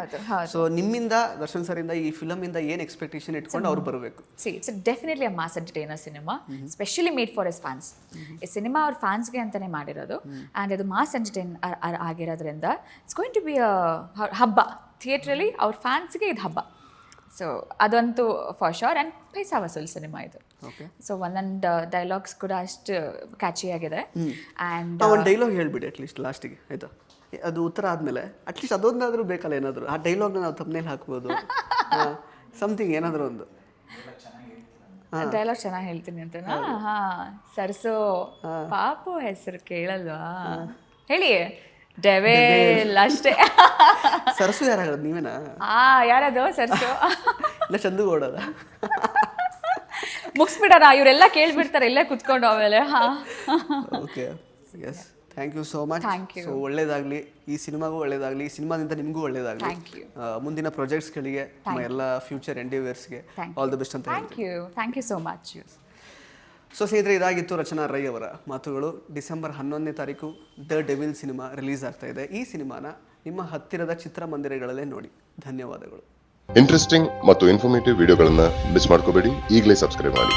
ಸೊ ನಿಮ್ಮಿಂದ, ದರ್ಶನ್ ಸರಿಂದ, ಈ ಫಿಲಮಿಂದ ಏನು ಎಕ್ಸ್ಪೆಕ್ಟೇಷನ್ ಇಟ್ಕೊಂಡು ಅವ್ರು ಬರಬೇಕು? It's definitely a mass entertainer cinema, specially made for his fans. ಈ ಸಿನಿಮಾ ಅವ್ರ ಫ್ಯಾನ್ಸ್ಗೆ ಅಂತಲೇ ಮಾಡಿರೋದು. ಆ್ಯಂಡ್ ಅದು ಮಾಸ್ ಎಂಟರ್ಟೈನರ್ ಆಗಿರೋದ್ರಿಂದ ಇಟ್ಸ್ ಗೋಯಿಂಗ್ ಟು ಬಿ ಹಬ್ಬ. ಥಿಯೇಟ್ರಲ್ಲಿ ಅವ್ರ ಫ್ಯಾನ್ಸ್ಗೆ ಇದು ಹಬ್ಬ. ಸೊ ಅದಂತೂ for sure. And paisa vasool cinema ಇದು. ಸೊ ಒಂದೊಂದು ಡೈಲಾಗ್ಸ್ ಕೂಡ ಅಷ್ಟು ಕ್ಯಾಚಿ ಆಗಿದೆ. ಆ್ಯಂಡ್ ಒಂದು ಡೈಲಾಗ್ ಹೇಳ್ಬಿಡಿ ಅಟ್ಲೀಸ್ಟ್ ಲಾಸ್ಟಿಗೆ, ಆಯಿತಾ? ಅದು ಉತ್ತರ ಆದಮೇಲೆ ಅಟ್ಲೀಸ್ಟ್ ಅದೊಂದಾದರೂ ಬೇಕಲ್ಲ, ಏನಾದರೂ ಆ ಡೈಲಾಗ್ನ ನಾವು ತಮ್ಮನೇಲಿ ಹಾಕ್ಬೋದು, ಸಮಥಿಂಗ್ ಏನಾದರೂ ಒಂದು ಡೈಲಾಗ್ ಚೆನ್ನಾಗಿ ಹೇಳ್ತೀನಿ ಅಂತನಾ? ಹಾಂ, ಸರ್ಸೋ ಪಾಪು ಹೆಸರು ಕೇಳಲ್ವಾ? ಹೇಳಿ. ಡೆವಿಲ್ ಅಷ್ಟೇ. ಸರ್ಸು ಯಾರಾಗೋದು ನೀವೇನಾ? ಯಾರದು ಸರ್ಸು? ಇಲ್ಲ ಚಂದು ಓಡೋದ? ಮುಗಿಸ್ಬಿಡೋಣ, ಇವರೆಲ್ಲ ಕೇಳ್ಬಿಡ್ತಾರೆ ಇಲ್ಲೇ ಕುತ್ಕೊಂಡು ಆಮೇಲೆ. Okay, yes, thank you so much. Thank you. So ಒಳ್ಳೇದಾಗಲಿ, ಈ ಸಿನಿಮಾಗೂ ಒಳ್ಳೇದಾಗಲಿ, ಈ ಸಿನಿಮಾದಿಂದ ನಿಮಗೂ ಒಳ್ಳೇದಾಗಲಿ. Thank you. ಮುಂದಿನ ಪ್ರಾಜೆಕ್ಟ್ಸ್ಗಳಿಗೆ, ನಿಮ್ಮ ಎಲ್ಲ ಫ್ಯೂಚರ್ ಎಂಡಿವರ್ಸ್ಗೆ ಆಲ್ ದ ಬೆಸ್ಟ್ ಅಂತ ಹೇಳ್ತೀನಿ. Thank you so much. So ಸ್ನೇಹಿತರೆ, ಇದಾಗಿತ್ತು ರಚನಾ ರೈ ಅವರ ಮಾತುಗಳು. ಡಿಸೆಂಬರ್ 11ನೇ ತಾರೀಕು ದ ಡೆವಿಲ್ ಸಿನಿಮಾ ರಿಲೀಸ್ ಆಗ್ತಾ ಇದೆ. ಈ ಸಿನಿಮಾನ ನಿಮ್ಮ ಹತ್ತಿರದ ಚಿತ್ರಮಂದಿರಗಳಲ್ಲೇ ನೋಡಿ. ಧನ್ಯವಾದಗಳು. ಇಂಟ್ರೆಸ್ಟಿಂಗ್ ಮತ್ತು ಇನ್ಫಾರ್ಮೇಟಿವ್ ವಿಡಿಯೋಗಳನ್ನು ಮಿಸ್ ಮಾಡ್ಕೋಬೇಡಿ. ಈಗಲೇ ಸಬ್ಸ್ಕ್ರೈಬ್ ಮಾಡಿ.